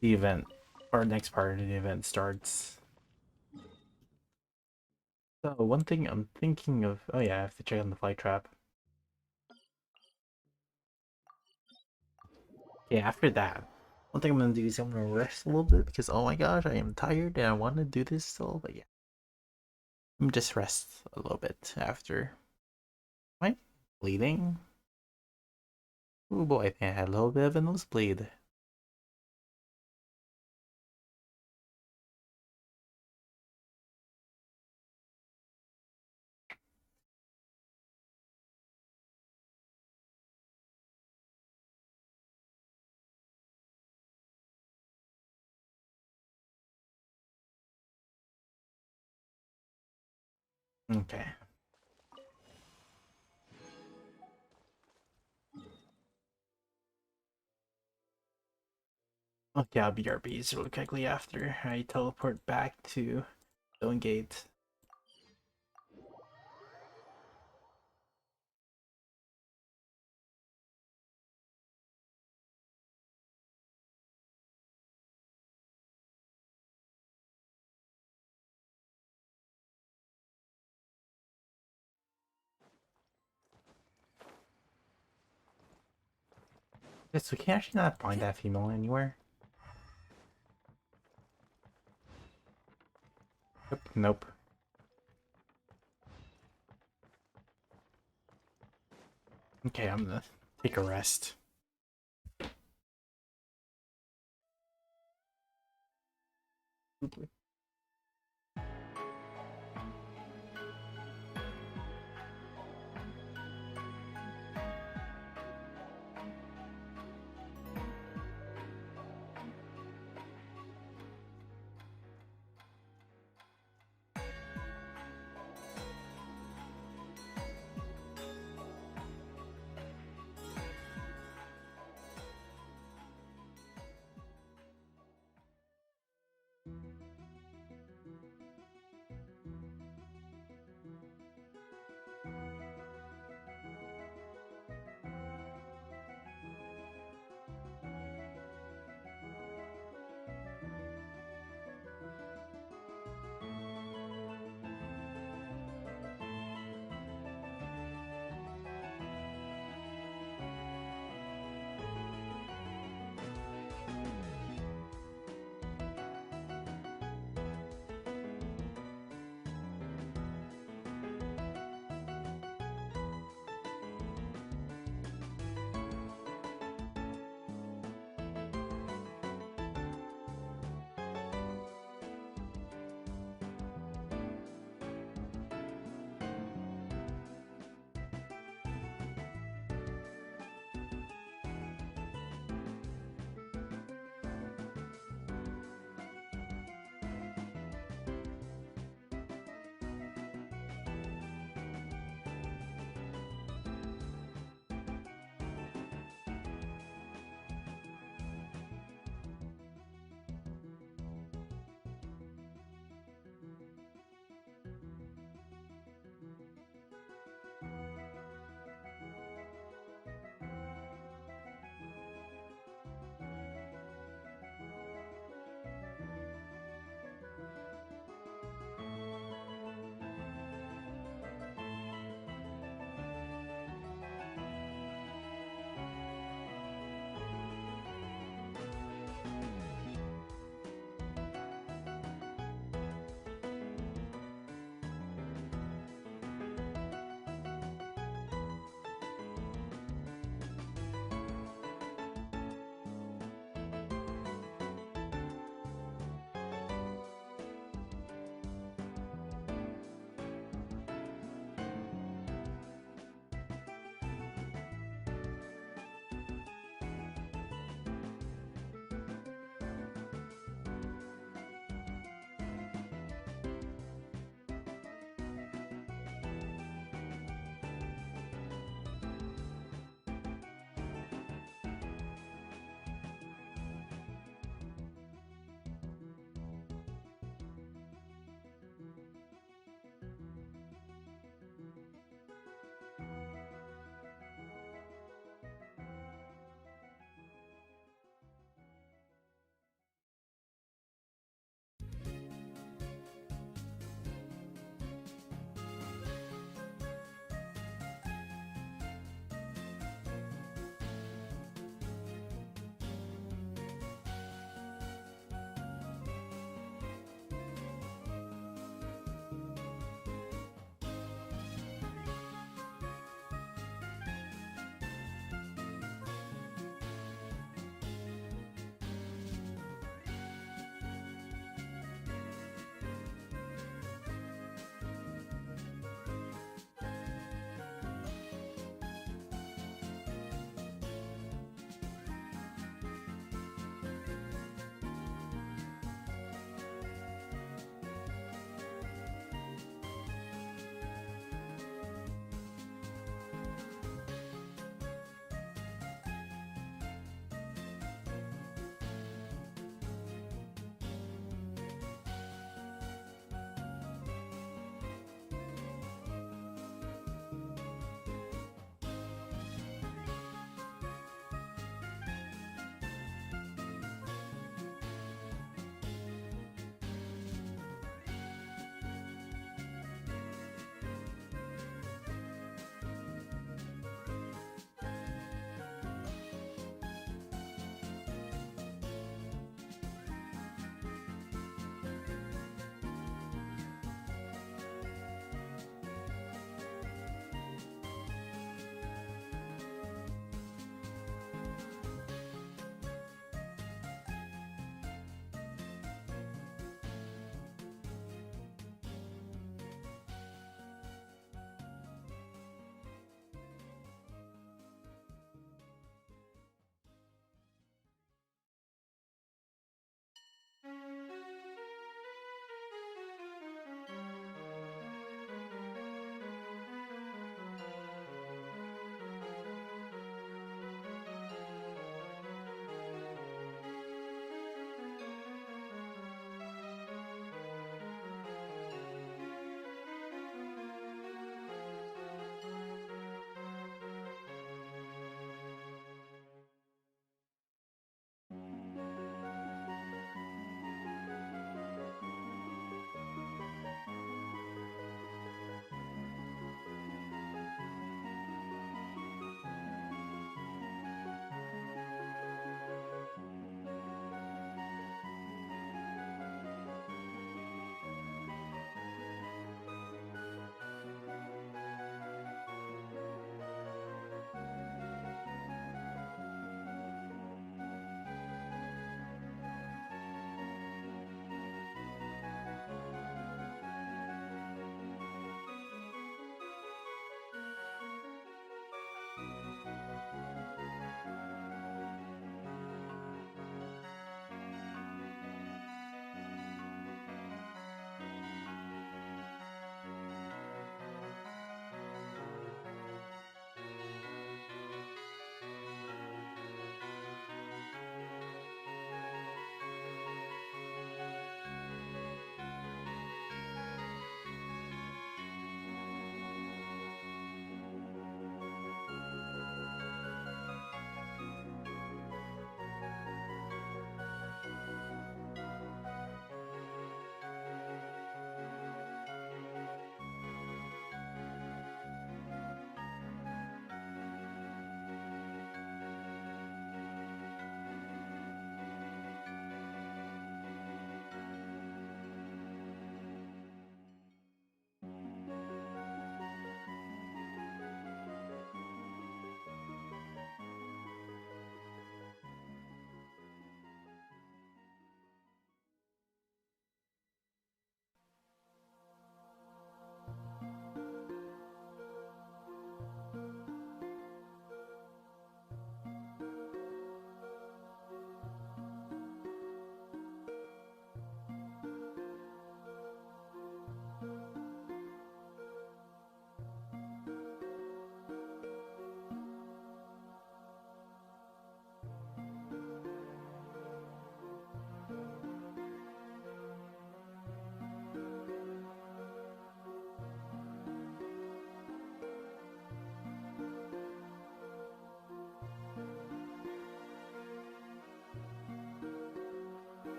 the event or next part of the event starts. So one thing I'm thinking of, oh yeah, I have to check on the fly trap. Okay, after that, one thing I'm gonna do is I'm gonna rest a little bit because oh my gosh, I am tired and I want to do this still, but yeah. I'm just rest a little bit after. Am I bleeding? Oh boy, I think I had a little bit of a nosebleed. Okay. Okay, I'll BRBs really quickly after I teleport back to Stone Gate. Yes, we can actually not find that female anywhere. Nope, nope. Okay, I'm gonna take a rest.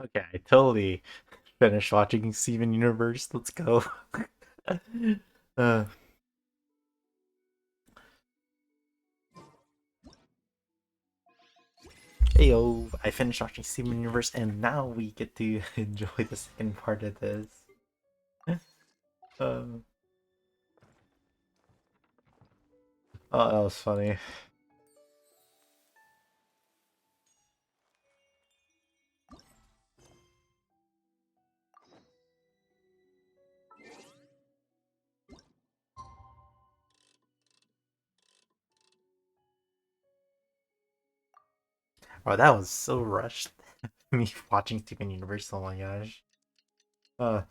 Okay, I totally finished watching Steven Universe. Let's go. uh, Heyo, I finished watching Steven Universe, and now we get to enjoy the second part of this. Um, oh, that was funny. Oh, that was so rushed. Me watching Steven Universe. Oh my gosh. Uh,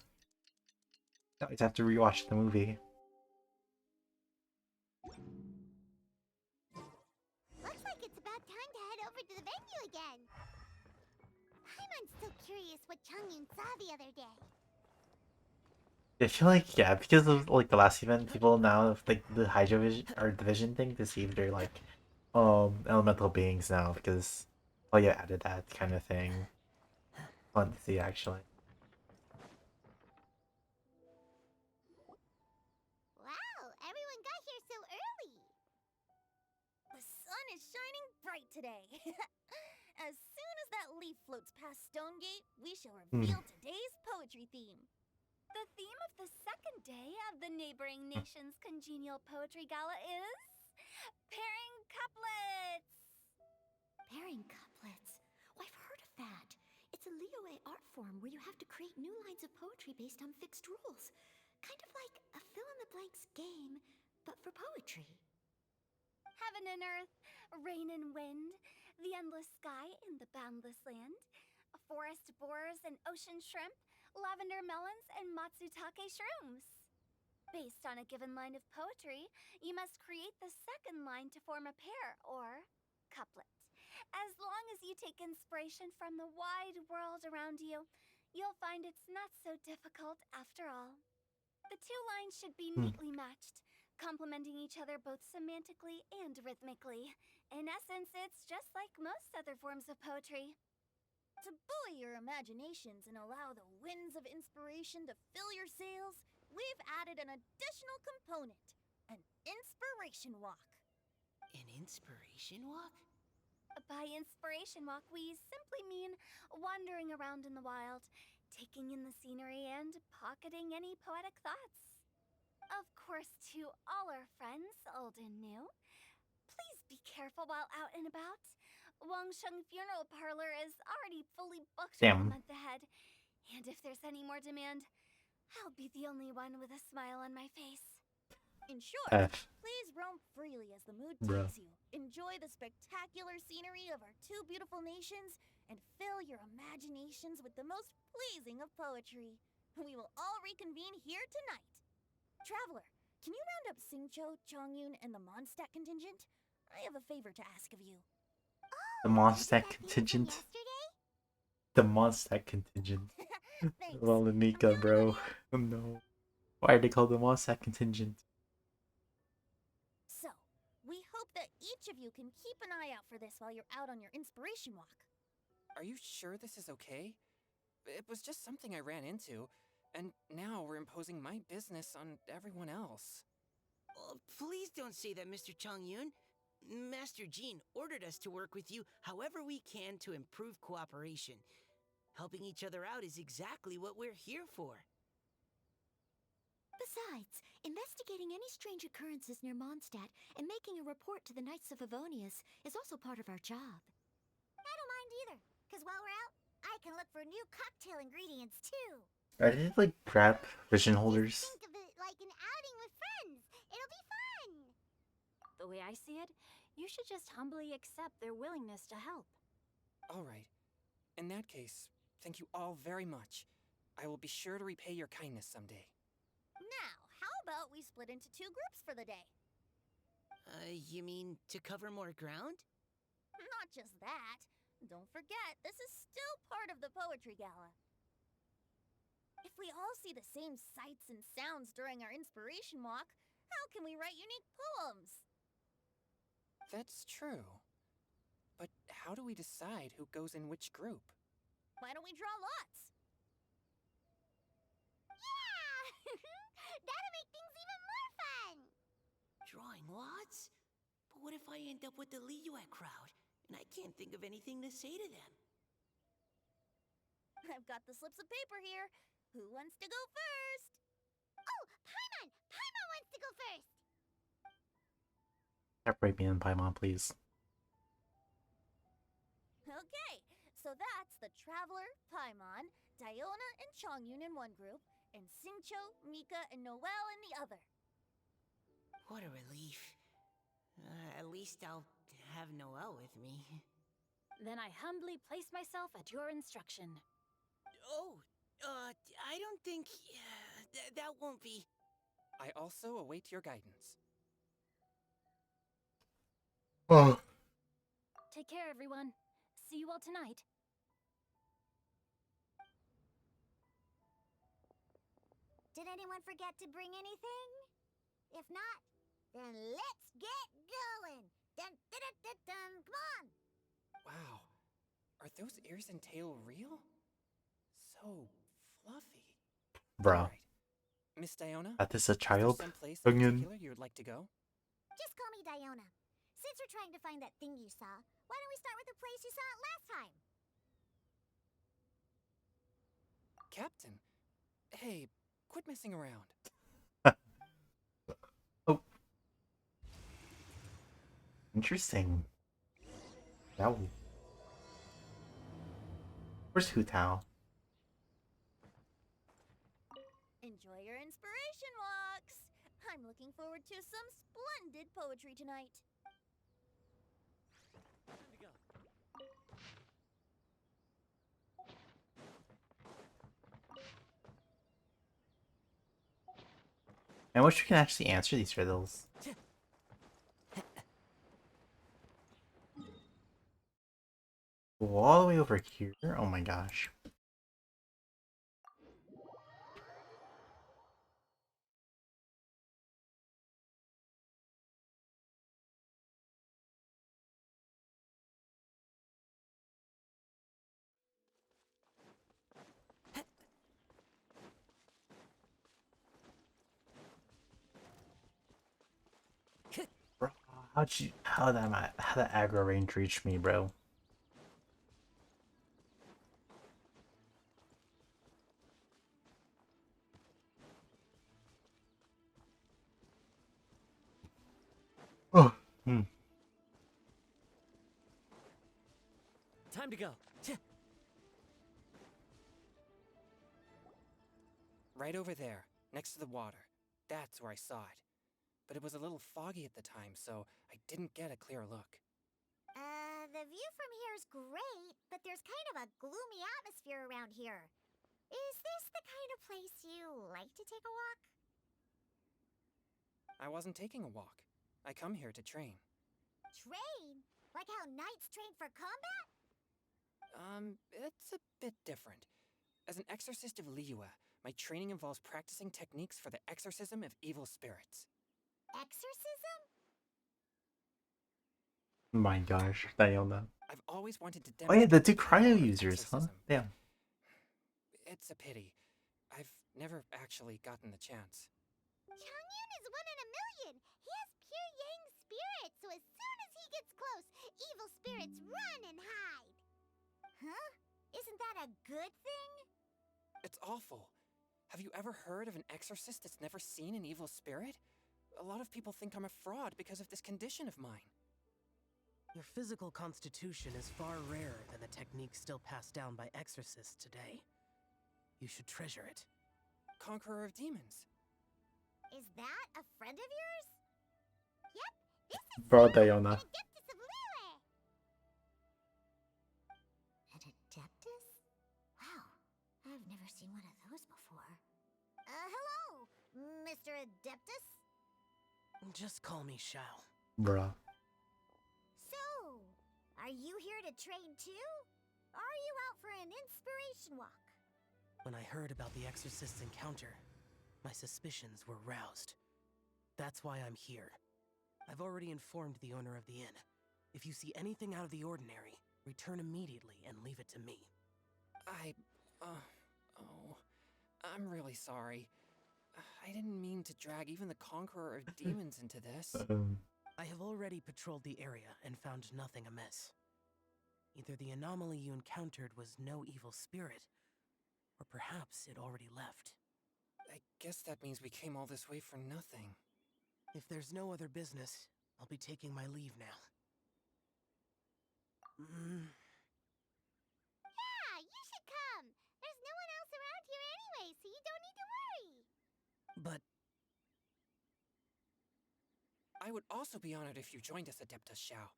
I always have to rewatch the movie. Looks like it's about time to head over to the venue again. I'm still curious what Changyun saw the other day. I feel like, yeah, because of like the last event, people now have, like the Hydro Vision or Division thing to see if they're like elemental beings now because oh yeah, added that kind of thing. Fun to see actually. Wow, everyone got here so early. The sun is shining bright today. As soon as that leaf floats past Stonegate, we shall reveal today's poetry theme. The theme of the second day of the neighboring nation's congenial poetry gala is pairing couplets. Pairing couplets? Oh, I've heard of that. It's a Liyue art form where you have to create new lines of poetry based on fixed rules. Kind of like a fill-in-the-blanks game, but for poetry. Heaven and earth, rain and wind, the endless sky and the boundless land, forest borers and ocean shrimp, lavender melons and matsutake shrooms. Based on a given line of poetry, you must create the second line to form a pair, or couplet. As long as you take inspiration from the wide world around you, you'll find it's not so difficult after all. The two lines should be neatly matched, complementing each other both semantically and rhythmically. In essence, it's just like most other forms of poetry. To buoy your imaginations and allow the winds of inspiration to fill your sails, we've added an additional component, an inspiration walk. An inspiration walk? By inspiration walk, we simply mean wandering around in the wild, taking in the scenery, and pocketing any poetic thoughts. Of course, to all our friends, old and new, please be careful while out and about. Wangsheng Funeral Parlor is already fully booked for a Damn. month ahead, and if there's any more demand, I'll be the only one with a smile on my face. In short, F. please roam freely as the mood Bruh. takes you. Enjoy the spectacular scenery of our two beautiful nations, and fill your imaginations with the most pleasing of poetry. We will all reconvene here tonight. Traveler, can you round up Singcho, Chongyun, and the Mondstadt contingent? I have a favor to ask of you. The Mondstadt contingent. The Mondstadt contingent. Thanks. Well, Nika, bro. Oh no. Why are they called the Mondstadt contingent? So, we hope that each of you can keep an eye out for this while you're out on your inspiration walk. Are you sure this is okay? It was just something I ran into, and now we're imposing my business on everyone else. Oh, please don't say that, Mr. Chongyun. Master Jean ordered us to work with you however we can to improve cooperation. Helping each other out is exactly what we're here for. Besides, investigating any strange occurrences near Mondstadt and making a report to the Knights of Avonius is also part of our job. I don't mind either, because while we're out, I can look for new cocktail ingredients too. Are they like grab vision holders? Think of it like an outing with friends. It'll be fun. The way I see it, you should just humbly accept their willingness to help. All right. In that case, thank you all very much. I will be sure to repay your kindness someday. Now, how about we split into two groups for the day? You mean to cover more ground? Not just that. Don't forget, this is still part of the Poetry Gala. If we all see the same sights and sounds during our inspiration walk, how can we write unique poems? That's true. But how do we decide who goes in which group? Why don't we draw lots? Yeah! That'll make things even more fun. Drawing lots? But what if I end up with the Liyue crowd, and I can't think of anything to say to them? I've got the slips of paper here. Who wants to go first? Oh, Paimon! Paimon wants to go first. Separate me and Paimon, please. Okay, so that's the Traveler, Paimon, Diona, and Chongyun in one group, and Singcho, Mika, and Noelle in the other. What a relief. At least I'll have Noelle with me. Then I humbly place myself at your instruction. Oh, I don't think... that won't be... I also await your guidance. Oh. Take care, everyone. See you all tonight. Did anyone forget to bring anything? If not, then let's get going. Dun, dun, dun, dun, dun. Come on. Wow. Are those ears and tail real? So fluffy. Bruh. Alright. Miss Diona? That is a Is child? there someplace in Onion. particular you would like to go? Just call me Diona. Since we're trying to find that thing you saw, why don't we start with the place you saw it last time? Captain. Hey, quit messing around. Oh. Interesting. Wow. Where's Hu Tao? Enjoy your inspiration walks. I'm looking forward to some splendid poetry tonight. I wish we can actually answer these riddles. All the way over here? Oh my gosh. Bro, how that aggro range reached me, bro? Oh. Time to go. Right over there, next to the water. That's where I saw it. But it was a little foggy at the time, so I didn't get a clear look. The view from here is great, but there's kind of a gloomy atmosphere around here. Is this the kind of place you like to take a walk? I wasn't taking a walk. I come here to train. Train? Like how knights train for combat? It's a bit different. As an exorcist of Liyue, my training involves practicing techniques for the exorcism of evil spirits. Exorcism? My gosh, Diona. I've always wanted to Oh yeah, the demonstrate two the power cryo of users, huh? exorcism. Damn. It's a pity. I've never actually gotten the chance. Changyun is one in a million. He has pure yang spirit, so as soon as he gets close, evil spirits run and hide. Huh? Isn't that a good thing? It's awful. Have you ever heard of an exorcist that's never seen an evil spirit? A lot of people think I'm a fraud because of this condition of mine. Your physical constitution is far rarer than the techniques still passed down by exorcists today. You should treasure it. Conqueror of demons. Is that a friend of yours? Yep, this is Bro, Sao, Diona. an adeptus of Liyue. An adeptus? Wow, I've never seen one of those before. Hello, Mr. Adeptus? Just call me Shao. Bruh. So, are you here to train too? Or are you out for an inspiration walk? When I heard about the exorcist's encounter, my suspicions were roused. That's why I'm here. I've already informed the owner of the inn. If you see anything out of the ordinary, return immediately and leave it to me. I'm really sorry. I didn't mean to drag even the Conqueror of Demons into this. I have already patrolled the area and found nothing amiss. Either the anomaly you encountered was no evil spirit, or perhaps it already left. I guess that means we came all this way for nothing. If there's no other business, I'll be taking my leave now. Yeah, you should come. There's no one else around here anyway, so you don't need to worry. But I would also be honored if you joined us, Adeptus Shao.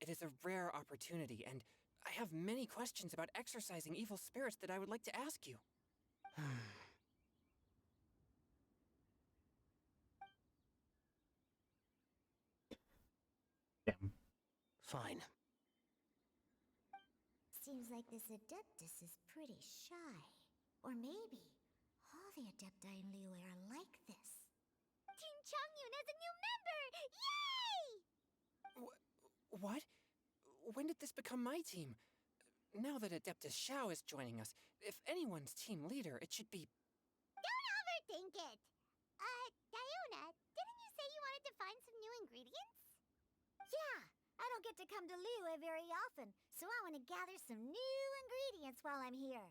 It is a rare opportunity, and I have many questions about exorcising evil spirits that I would like to ask you. Damn. fine. Seems like this Adeptus is pretty shy. Or maybe all the Adepti in Liyue are like this. Team Changyun has a new member! Yay! What? When did this become my team? Now that Adeptus Shao is joining us, if anyone's team leader, it should be... Don't overthink it! Diona, didn't you say you wanted to find some new ingredients? Yeah, I don't get to come to Liyue very often, so I want to gather some new ingredients while I'm here.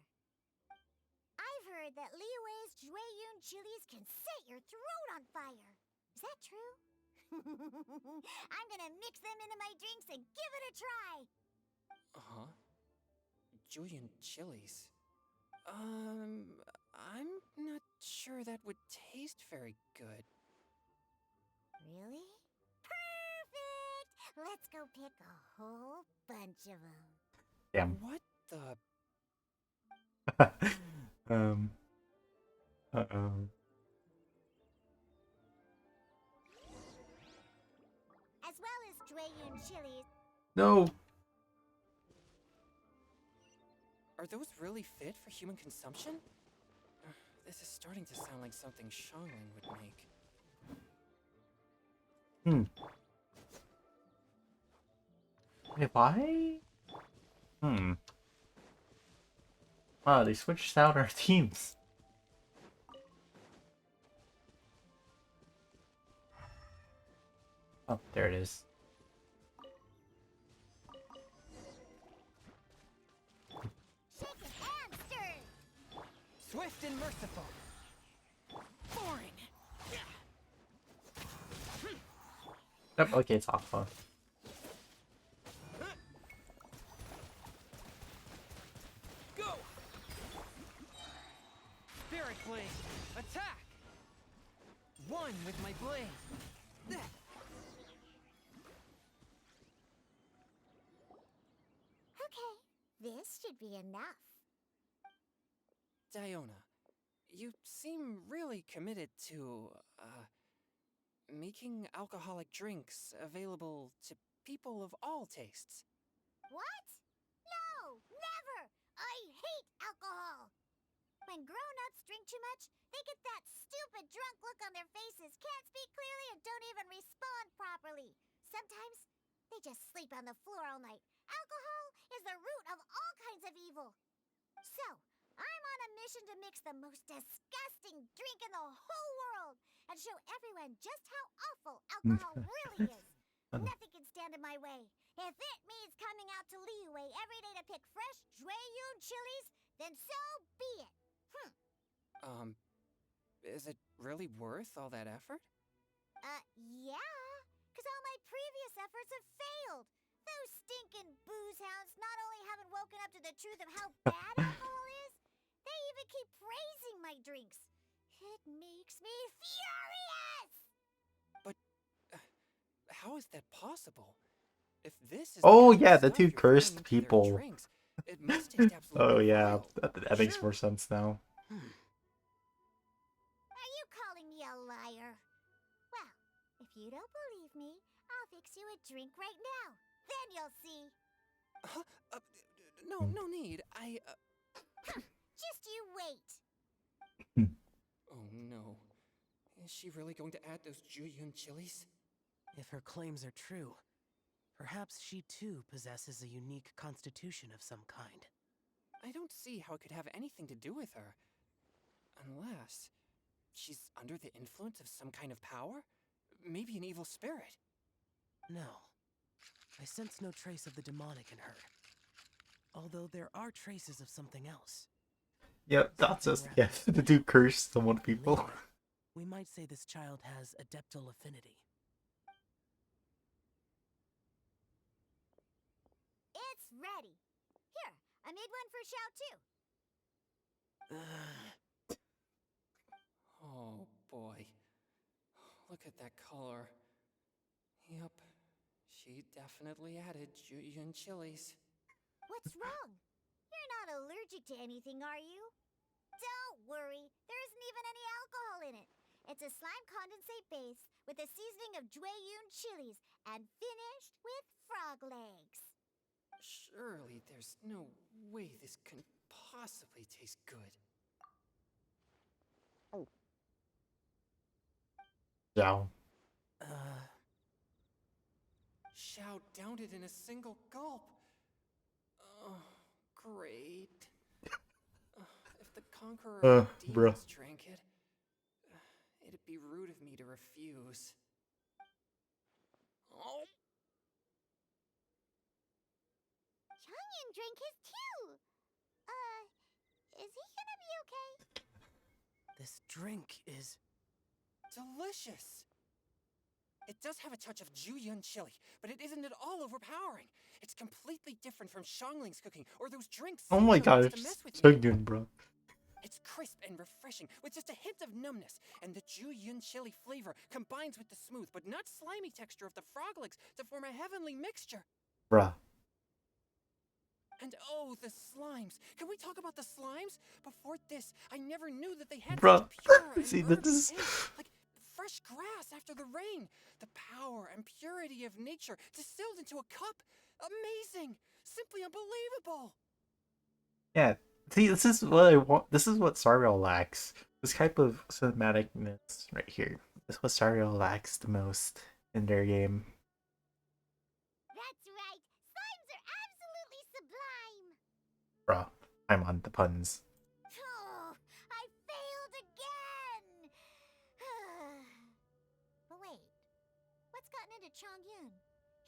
I've heard that Liyue's Jueyun chilies can set your throat on fire. Is that true? I'm gonna mix them into my drinks and give it a try. Uh-huh. Julian chilies. I'm not sure that would taste very good. Really? Perfect! Let's go pick a whole bunch of them. Damn. What the... Uh-oh. As well as Jueyun chilies. No! Are those really fit for human consumption? This is starting to sound like something Xiangling would make. Wait, why? Wow, they switched out our teams. Oh, there it is. Shaken and stirred. Swift and merciful. Boring. Yep, okay, it's Aqua. Go! Spirit Blade, attack! One with my blade. Okay, this should be enough. Diona, you seem really committed to, making alcoholic drinks available to people of all tastes. What? No, never! I hate alcohol! When grown-ups drink too much, they get that stupid drunk look on their faces, can't speak clearly, and don't even respond properly. Sometimes, they just sleep on the floor all night. Alcohol is the root of all kinds of evil. So, I'm on a mission to mix the most disgusting drink in the whole world and show everyone just how awful alcohol really is. Nothing can stand in my way. If it means coming out to Liyue every day to pick fresh Jueyun chilies, then so be it. Is it really worth all that effort? Yeah, because all my previous efforts have failed. Those stinking booze hounds not only haven't woken up to the truth of how bad alcohol is, they even keep praising my drinks. It makes me furious! But how is that possible? If this is Oh the kind of yeah, the stuff two you're throwing cursed into their people. drinks, it must taste absolutely Oh yeah, vile. that makes more sense now. Are you calling me a liar? Well, if you don't believe me, I'll fix you a drink right now. Then you'll see. Huh? No need. Just you wait. Oh no. Is she really going to add those Jueyun chilies? If her claims are true, perhaps she too possesses a unique constitution of some kind. I don't see how it could have anything to do with her. Unless she's under the influence of some kind of power? Maybe an evil spirit. No. I sense no trace of the demonic in her. Although there are traces of something else. Yep, that's Something just, yeah, rather the two cursed some of the In people. Liyue, we might say this child has adeptal affinity. It's ready. Here, I made one for Xiao too. Oh boy. Look at that color. Yep. She definitely added Jueyun chilies. What's wrong? You're not allergic to anything, are you? Don't worry, there isn't even any alcohol in it. It's a slime condensate base with a seasoning of Jueyun chilies and finished with frog legs. Surely there's no way this can possibly taste good. Zhao. Xiao downed it in a single gulp. Oh, great. If the Conqueror of Bruh. Demons drank it, it'd be rude of me to refuse. Oh. Changyan drank his too. Is he gonna be okay? This drink is... Delicious! It does have a touch of Jueyun chili, but it isn't at all overpowering. It's completely different from Xiangling's cooking or those drinks. Oh my Caesar god, likes to it's mess with so me. good, bro. It's crisp and refreshing, with just a hint of numbness, and the Jueyun chili flavor combines with the smooth but not slimy texture of the frog legs to form a heavenly mixture. Bruh. And oh, the slimes! Can we talk about the slimes? Before this, I never knew that they had Bruh. such pure and See, herby this is... taste, like fresh grass after the rain. The power and purity of nature distilled into a cup. Amazing! Simply unbelievable! Yeah, see, this is what I want. This is what Sariel lacks. This type of cinematicness right here. This is what Sariel lacks the most in their game. That's right. Slimes are absolutely sublime. Bruh, I'm on the puns. Oh, I failed again. But wait, what's gotten into Chongyun?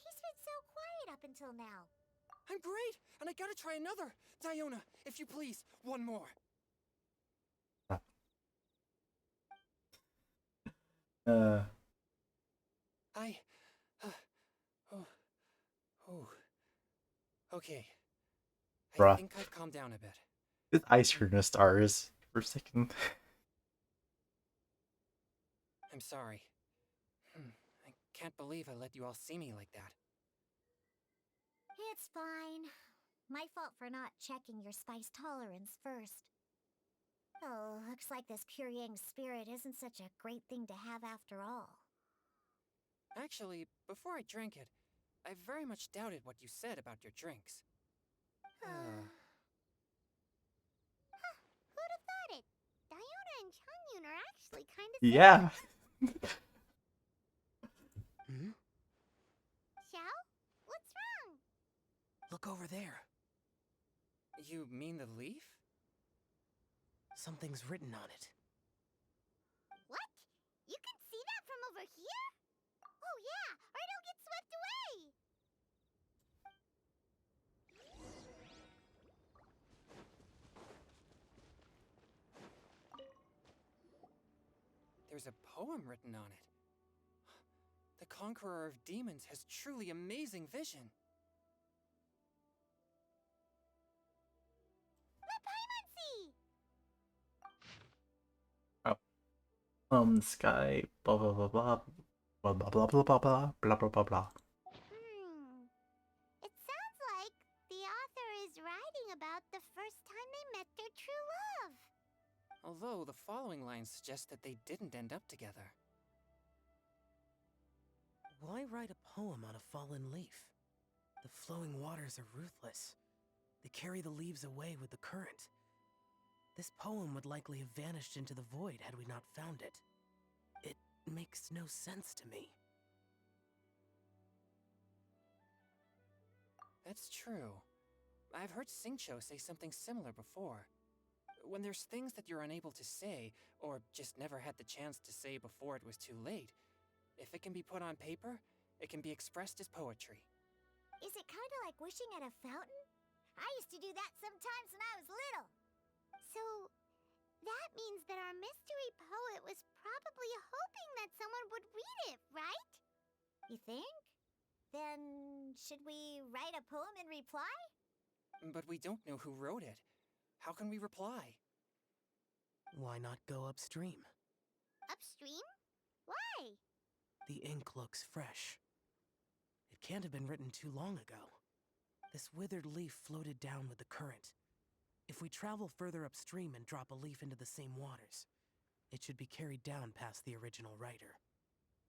He's been so quiet up until now. I'm great, and I gotta try another. Diona, if you please, one more. Uh, I. Oh. Oh. Okay. I bruh. think I've calmed down a bit. His eyes turn to stars for a second. I'm sorry. I can't believe I let you all see me like that. It's fine. My fault for not checking your spice tolerance first. Oh, looks like this pure yang spirit isn't such a great thing to have after all. Actually, before I drank it, I very much doubted what you said about your drinks. Who'd have thought it? Diona and Changyun are actually kind of Yeah. Hmm? Xiao? What's wrong? Look over there. You mean the leaf? Something's written on it. What? You can see that from over here? Oh yeah, or it'll get swept away. There's a poem written on it. The Conqueror of Demons has truly amazing vision. Let Paimon see. Sky, blah blah blah blah, blah blah blah blah blah blah blah blah blah blah. It sounds like the author is writing about the first time they met their true love. Although the following lines suggest that they didn't end up together. Why write a poem on a fallen leaf? The flowing waters are ruthless. They carry the leaves away with the current. This poem would likely have vanished into the void had we not found it. It makes no sense to me. That's true. I've heard Xingqiu say something similar before. When there's things that you're unable to say, or just never had the chance to say before it was too late, if it can be put on paper, it can be expressed as poetry. Is it kind of like wishing at a fountain? I used to do that sometimes when I was little. So, that means that our mystery poet was probably hoping that someone would read it, right? You think? Then, should we write a poem in reply? But we don't know who wrote it. How can we reply? Why not go upstream? Upstream? Why? The ink looks fresh. It can't have been written too long ago. This withered leaf floated down with the current. If we travel further upstream and drop a leaf into the same waters, it should be carried down past the original writer.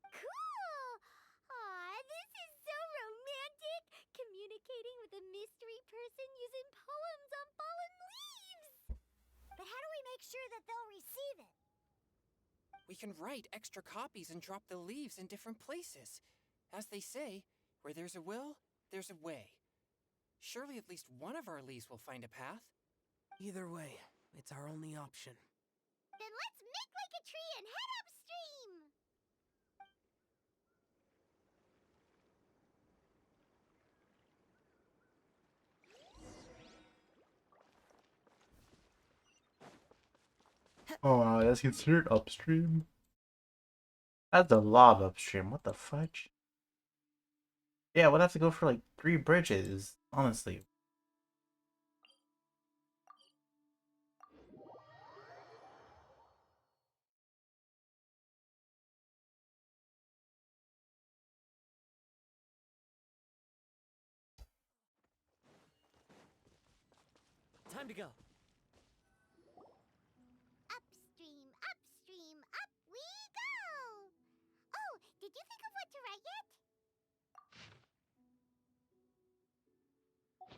Cool! Aw, this is so romantic! Communicating with a mystery person using poems on fallen leaves! But how do we make sure that they'll receive it? We can write extra copies and drop the leaves in different places. As they say, where there's a will, there's a way. Surely at least one of our leaves will find a path. Either way, it's our only option. Then let's make like a tree and head upstream! Oh wow, that's considered upstream. That's a lot upstream. What the fudge? Yeah, we'd have to go for like 3 bridges, honestly. Time to go. Upstream, upstream, up we go! Oh, did you think of what to write yet?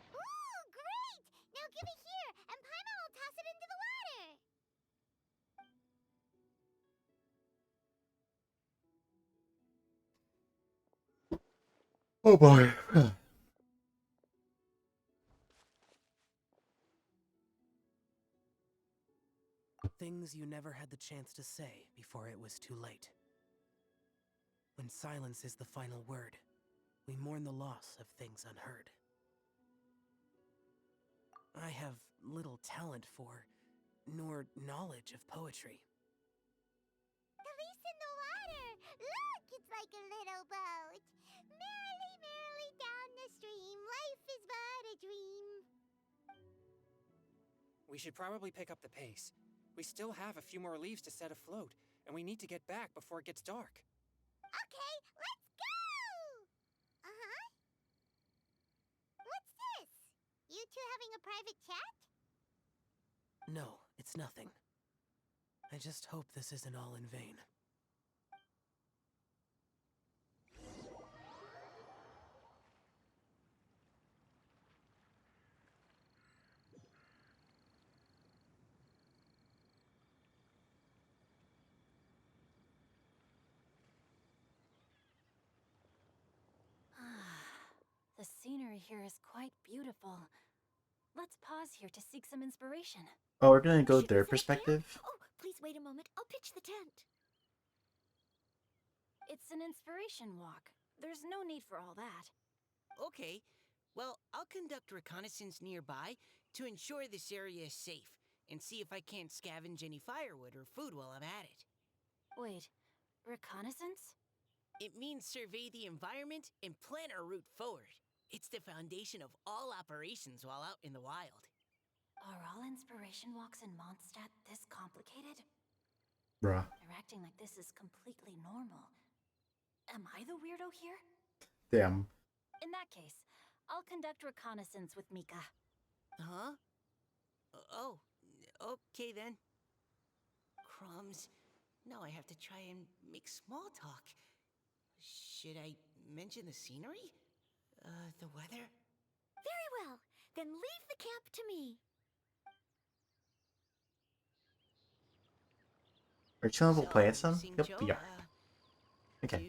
Ooh, great! Now give it here and Oh boy. Things you never had the chance to say before it was too late. When silence is the final word, we mourn the loss of things unheard. I have little talent for, nor knowledge of poetry. The leaf's in the water! Look, it's like a little boat. Merrily, merrily down the stream, life is but a dream. We should probably pick up the pace. We still have a few more leaves to set afloat, and we need to get back before it gets dark. Okay, let's go! Uh-huh. What's this? You two having a private chat? No, it's nothing. I just hope this isn't all in vain. The scenery here is quite beautiful. Let's pause here to seek some inspiration. Oh, we're gonna go Should we their set up camp? perspective. Oh, please wait a moment. I'll pitch the tent. It's an inspiration walk. There's no need for all that. Okay, well, I'll conduct reconnaissance nearby to ensure this area is safe and see if I can't scavenge any firewood or food while I'm at it. Wait, reconnaissance? It means survey the environment and plan our route forward. It's the foundation of all operations while out in the wild. Are all inspiration walks in Mondstadt this complicated? Bruh. They're acting like this is completely normal. Am I the weirdo here? Damn. In that case, I'll conduct reconnaissance with Mika. Huh? Oh, okay then. Crumbs. Now I have to try and make small talk. Should I mention the scenery? The weather? Very well. Then leave the camp to me. Are you chilling, we'll play at some? St. Yep, Joe, we are. Okay.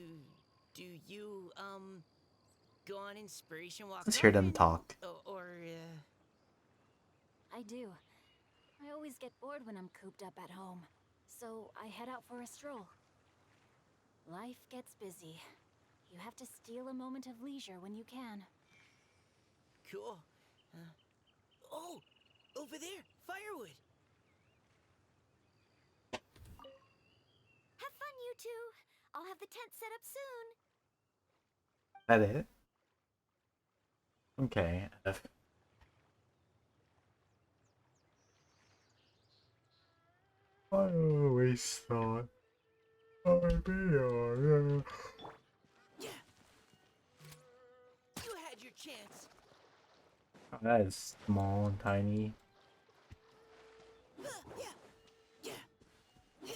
Do you, go on inspiration walks? Let's hear them often? talk. I do. I always get bored when I'm cooped up at home. So I head out for a stroll. Life gets busy. You have to steal a moment of leisure when you can. Cool. Oh! Over there! Firewood! Have fun, you two. I'll have the tent set up soon. That it? Okay. I always thought I'd be on. Yeah! You had your chance! Oh, that is small and tiny. Yeah! Yeah! Yeah!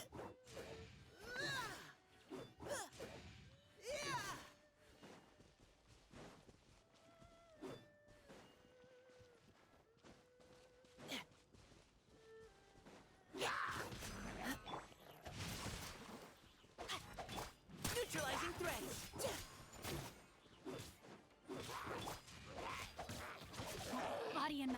Neutralizing threats! Body and...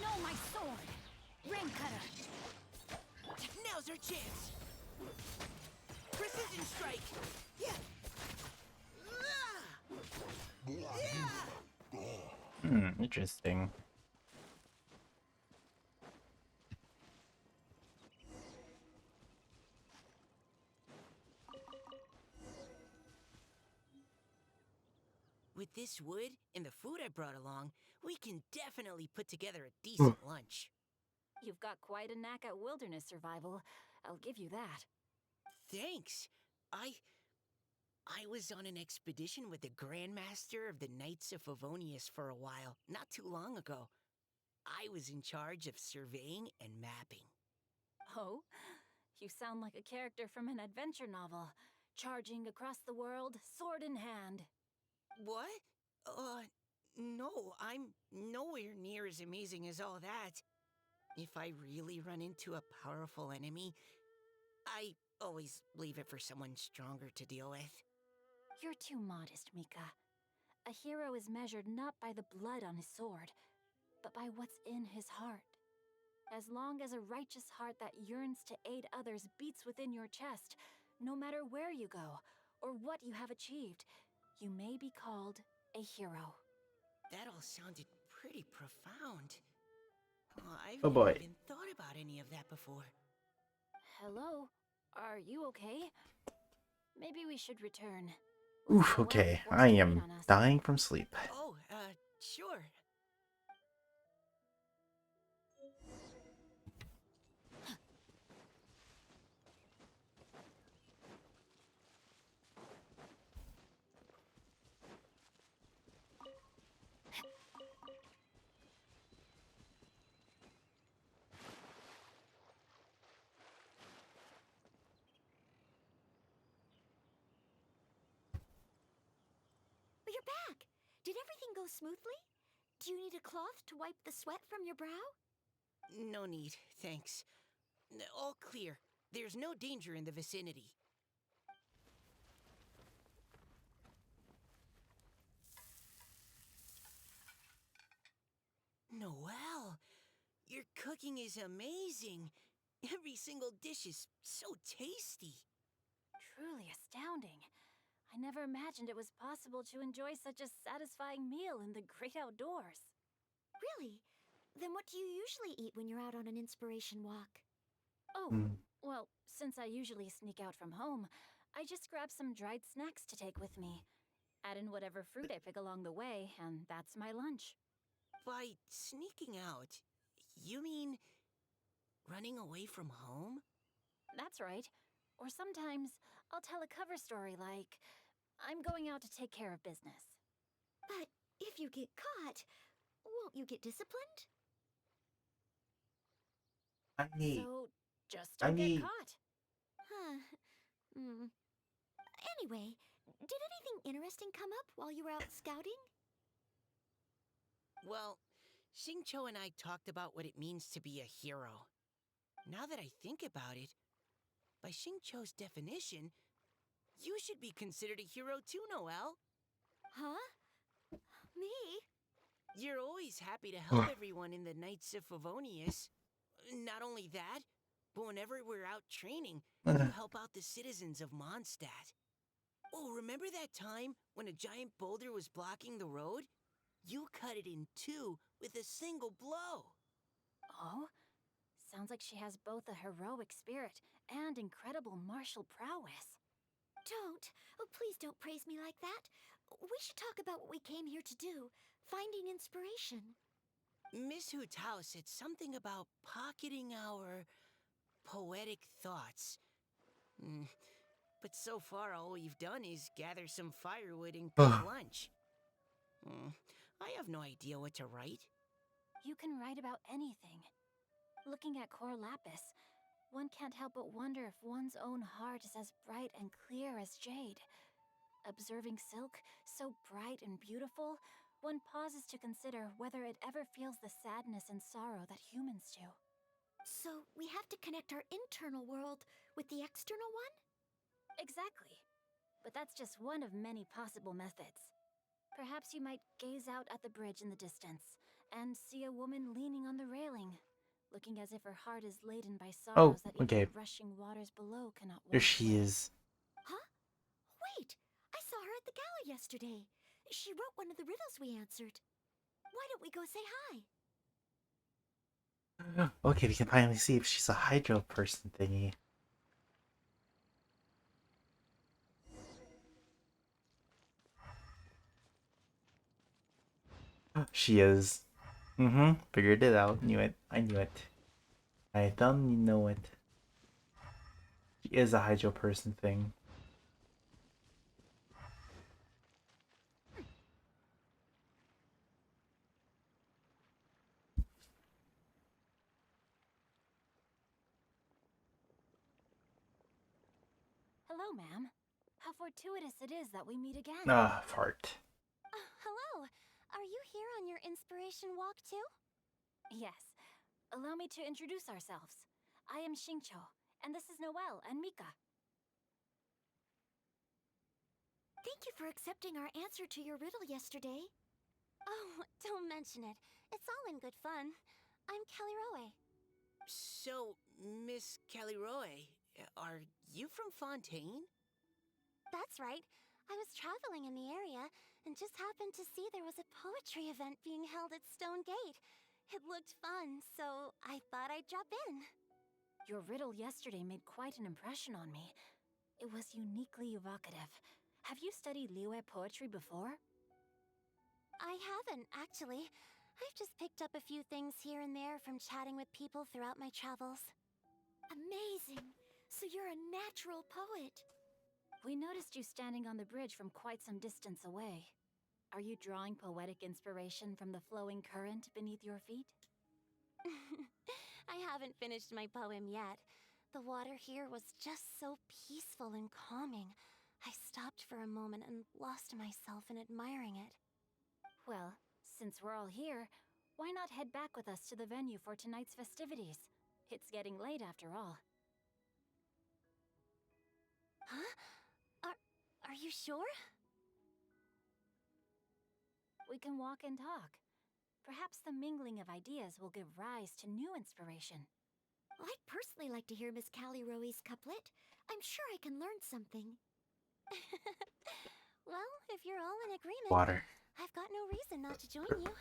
No, my sword! Ring cutter! Now's our chance! Precision strike! Yeah! Interesting. With this wood and the food I brought along, we can definitely put together a decent lunch. You've got quite a knack at wilderness survival. I'll give you that. Thanks. I was on an expedition with the Grandmaster of the Knights of Favonius for a while, not too long ago. I was in charge of surveying and mapping. Oh? You sound like a character from an adventure novel. charging across the world, sword in hand. What? No, I'm nowhere near as amazing as all that. If I really run into a powerful enemy, I always leave it for someone stronger to deal with. You're too modest, Mika. A hero is measured not by the blood on his sword, but by what's in his heart. As long as a righteous heart that yearns to aid others beats within your chest, no matter where you go or what you have achieved, you may be called a hero. That all sounded pretty profound. I've Oh never boy. even thought about any of that before. Hello? Are you okay? Maybe we should return. Oof, The okay. well forced I to wait am on us. dying from sleep. Oh, sure. But you're back! Did everything go smoothly? Do you need a cloth to wipe the sweat from your brow? No need, thanks. All clear. There's no danger in the vicinity. Noelle, your cooking is amazing. Every single dish is so tasty. Truly astounding. I never imagined it was possible to enjoy such a satisfying meal in the great outdoors. Really? Then what do you usually eat when you're out on an inspiration walk? Oh, Hmm. well, since I usually sneak out from home, I just grab some dried snacks to take with me. Add in whatever fruit I pick along the way, and that's my lunch. By sneaking out, you mean running away from home? That's right. Or sometimes I'll tell a cover story like, I'm going out to take care of business. But if you get caught, won't you get disciplined? I need. So just I don't get need. caught. Huh. Hmm. Anyway, did anything interesting come up while you were out scouting? Well, Xingqiu and I talked about what it means to be a hero. Now that I think about it, by Xingqiu's definition, you should be considered a hero too, Noelle. Huh? Me? You're always happy to help everyone in the Knights of Favonius. Not only that, but whenever we're out training, you help out the citizens of Mondstadt. Oh, remember that time when a giant boulder was blocking the road? You cut it in two with a single blow. Oh? Sounds like she has both a heroic spirit and incredible martial prowess. Don't. Oh, please don't praise me like that. We should talk about what we came here to do. Finding inspiration. Miss Hu Tao said something about pocketing our poetic thoughts. But so far, all we've done is gather some firewood and cook lunch. I have no idea what to write. You can write about anything. Looking at Cor Lapis, one can't help but wonder if one's own heart is as bright and clear as jade. Observing silk, so bright and beautiful, one pauses to consider whether it ever feels the sadness and sorrow that humans do. So we have to connect our internal world with the external one? Exactly. But that's just one of many possible methods. Perhaps you might gaze out at the bridge in the distance and see a woman leaning on the railing, looking as if her heart is laden by Oh, sorrows that okay. even the rushing waters below cannot There wash she away. is. Huh? Wait! I saw her at the gala yesterday. She wrote one of the riddles we answered. Why don't we go say hi? Okay, we can finally see if she's a hydro person thingy. She is. Figured it out. Knew it. I knew it. I don't know it. She is a hydro person thing. Hello, ma'am. How fortuitous it is that we meet again. Ah, fart. Hello. Are you here on your inspiration walk too? Yes. Allow me to introduce ourselves. I am Xingqiu, and this is Noelle and Mika. Thank you for accepting our answer to your riddle yesterday. Oh, don't mention it. It's all in good fun. I'm Kelly Rowe. So, Miss Caliroy, are you from Fontaine? That's right. I was traveling in the area and just happened to see there was a poetry event being held at Stone Gate. It looked fun, so I thought I'd drop in. Your riddle yesterday made quite an impression on me. It was uniquely evocative. Have you studied Liyue poetry before? I haven't, actually. I've just picked up a few things here and there from chatting with people throughout my travels. Amazing! So you're a natural poet. We noticed you standing on the bridge from quite some distance away. Are you drawing poetic inspiration from the flowing current beneath your feet? I haven't finished my poem yet. The water here was just so peaceful and calming. I stopped for a moment and lost myself in admiring it. Well, since we're all here, why not head back with us to the venue for tonight's festivities? It's getting late after all. Huh? Are you sure? We can walk and talk. Perhaps the mingling of ideas will give rise to new inspiration. I'd personally like to hear Miss Callie Rowe's couplet. I'm sure I can learn something. Well, if you're all in agreement, Water. I've got no reason not to join you.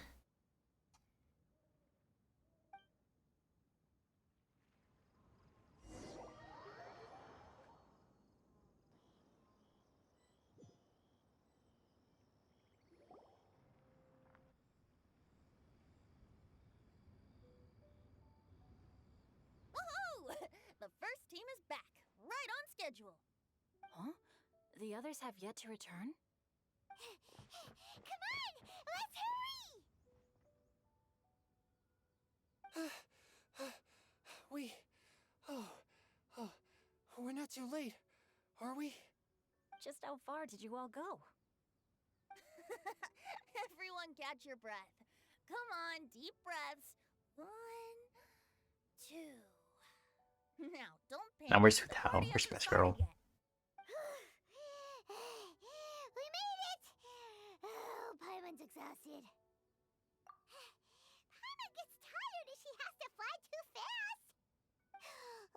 Woohoo! The first team is back, right on schedule. Huh? The others have yet to return? Come on! Let's hurry! We're not too late, are we? Just how far did you all go? Everyone catch your breath. Come on, deep breaths. 1, 2. Now, don't panic. Now where's the Hu Tao? party Where's hasn't Best started Girl? yet. We made it! Oh, Paimon's exhausted. Paimon gets tired if she has to fly too fast.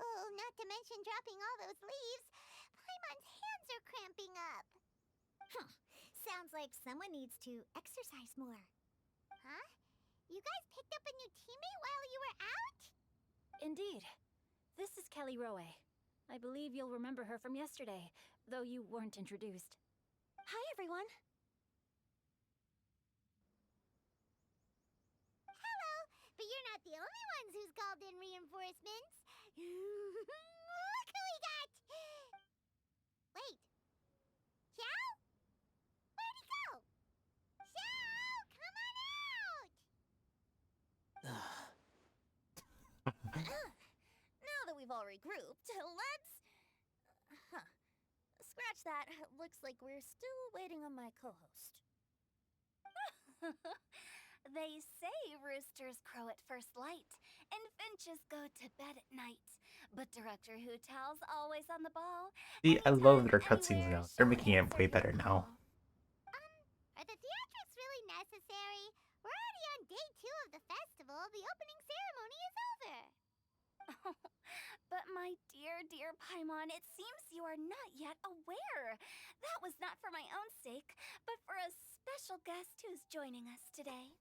Oh, not to mention dropping all those leaves. Paimon's hands are cramping up. Sounds like someone needs to exercise more. Huh? You guys picked up a new teammate while you were out? Indeed. This is Kelly Rowe. I believe you'll remember her from yesterday, though you weren't introduced. Hi, everyone. Hello, but you're not the only ones who's called in reinforcements. Look who we got! Wait. Xiao? Where'd he go? Xiao, come on out! Now that we've all regrouped, let's... Scratch that. Looks like we're still waiting on my co-host. They say roosters crow at first light, and finches go to bed at night. But Director Hu Tao's always on the ball. See, I love Anytime, their cutscenes anywhere, now. They're she'll making it answer way your better now. call. Are the theatrics really necessary? We're already on day 2 of the festival. The opening ceremony is over. But my dear, dear Paimon, it seems you are not yet aware. That was not for my own sake, but for a special guest who's joining us today.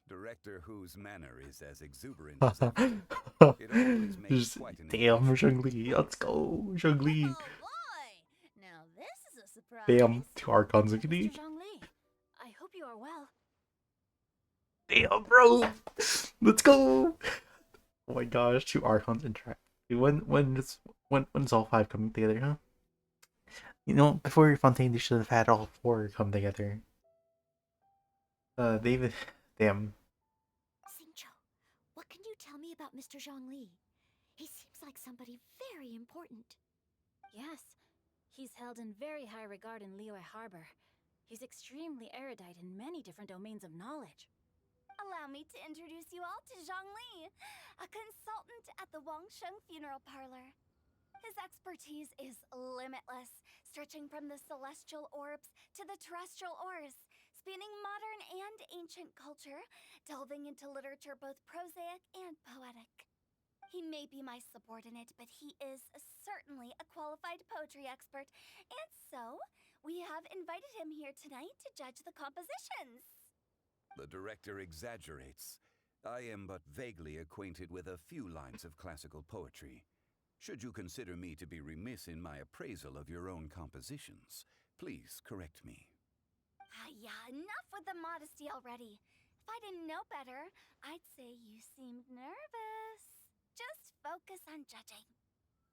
Director Whose manner is as exuberant as ever. It always makes Just, quite an damn, impression. Zhongli. Let's go, Zhongli. Oh boy! Now this is a surprise. Damn, 2 Archons in Mr. each. Zhongli, I hope you are well. Damn, bro. Let's go. Oh my gosh, 2 Archons interact. When's all 5 coming together, huh? You know, before Fontaine, they should have had all 4 come together. David, damn. Xingqiu, what can you tell me about Mr. Zhongli? He seems like somebody very important. Yes, He's held in very high regard in Liyue Harbor. He's extremely erudite in many different domains of knowledge. Allow me to introduce you all to Zhongli, a consultant at the Wangsheng Funeral Parlor. His expertise is limitless, stretching from the celestial orbs to the terrestrial ores, spanning modern and ancient culture, delving into literature both prosaic and poetic. He may be my subordinate, but he is certainly a qualified poetry expert, and so we have invited him here tonight to judge the compositions. The director exaggerates. I am but vaguely acquainted with a few lines of classical poetry. Should you consider me to be remiss in my appraisal of your own compositions, please correct me. Yeah, enough with the modesty already. If I didn't know better, I'd say you seemed nervous. Just focus on judging.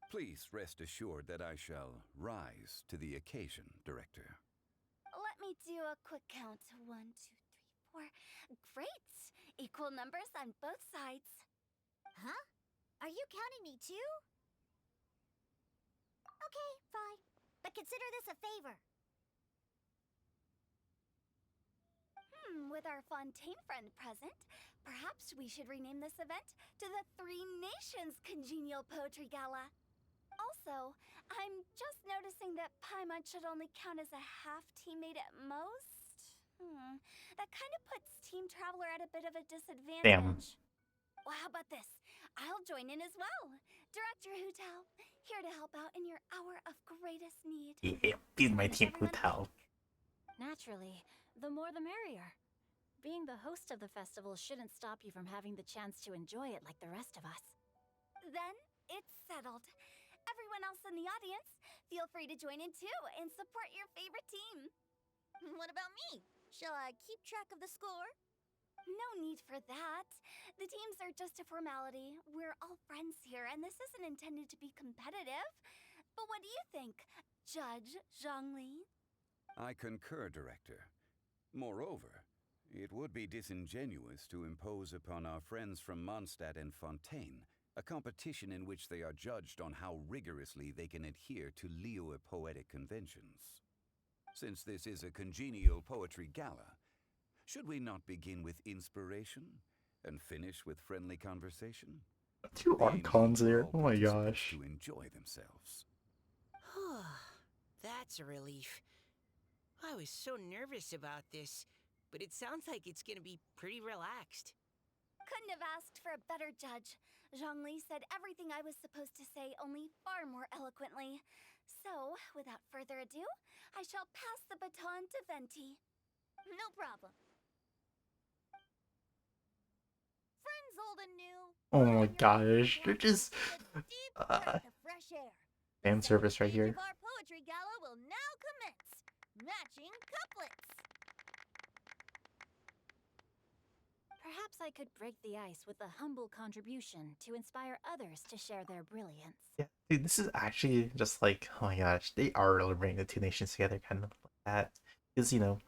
Please rest assured that I shall rise to the occasion, Director. Let me do a quick count. 1, 2, 3, 4. Great! Equal numbers on both sides. Huh? Are you counting me too? Okay, fine. But consider this a favor. With our Fontaine friend present, perhaps we should rename this event to the Three Nations Congenial Poetry Gala. Also, I'm just noticing that Paimon should only count as a half teammate at most. That kind of puts Team Traveler at a bit of a disadvantage. Damn. Well, how about this? I'll join in as well. Director Hu Tao, here to help out in your hour of greatest need. Yeah, be my team Hotel. Naturally, the more the merrier. Being the host of the festival shouldn't stop you from having the chance to enjoy it like the rest of us. Then it's settled. Everyone else in the audience, feel free to join in too and support your favorite team. What about me? Shall I keep track of the score? No need for that. The teams are just a formality. We're all friends here, and this isn't intended to be competitive. But what do you think, Judge Zhongli? I concur, Director. Moreover, it would be disingenuous to impose upon our friends from Mondstadt and Fontaine a competition in which they are judged on how rigorously they can adhere to Liyue poetic conventions. Since this is a congenial poetry gala, should we not begin with inspiration and finish with friendly conversation? 2 The aim is archons for there. all Oh my participants gosh. to enjoy themselves. That's a relief. I was so nervous about this, but it sounds like it's gonna be pretty relaxed. Couldn't have asked for a better judge. Zhongli said everything I was supposed to say, only far more eloquently. So, without further ado, I shall pass the baton to Venti. No problem. Friends old and new. Oh my on your gosh, they're platform, just take a deep breath of fresh air. fan The service right second here. stage of our poetry gala will now commence. Matching couplets. Perhaps I could break the ice with a humble contribution to inspire others to share their brilliance. Yeah, dude, this is actually just like, oh my gosh, they are really bringing the 2 nations together, kind of like that. Because, you know,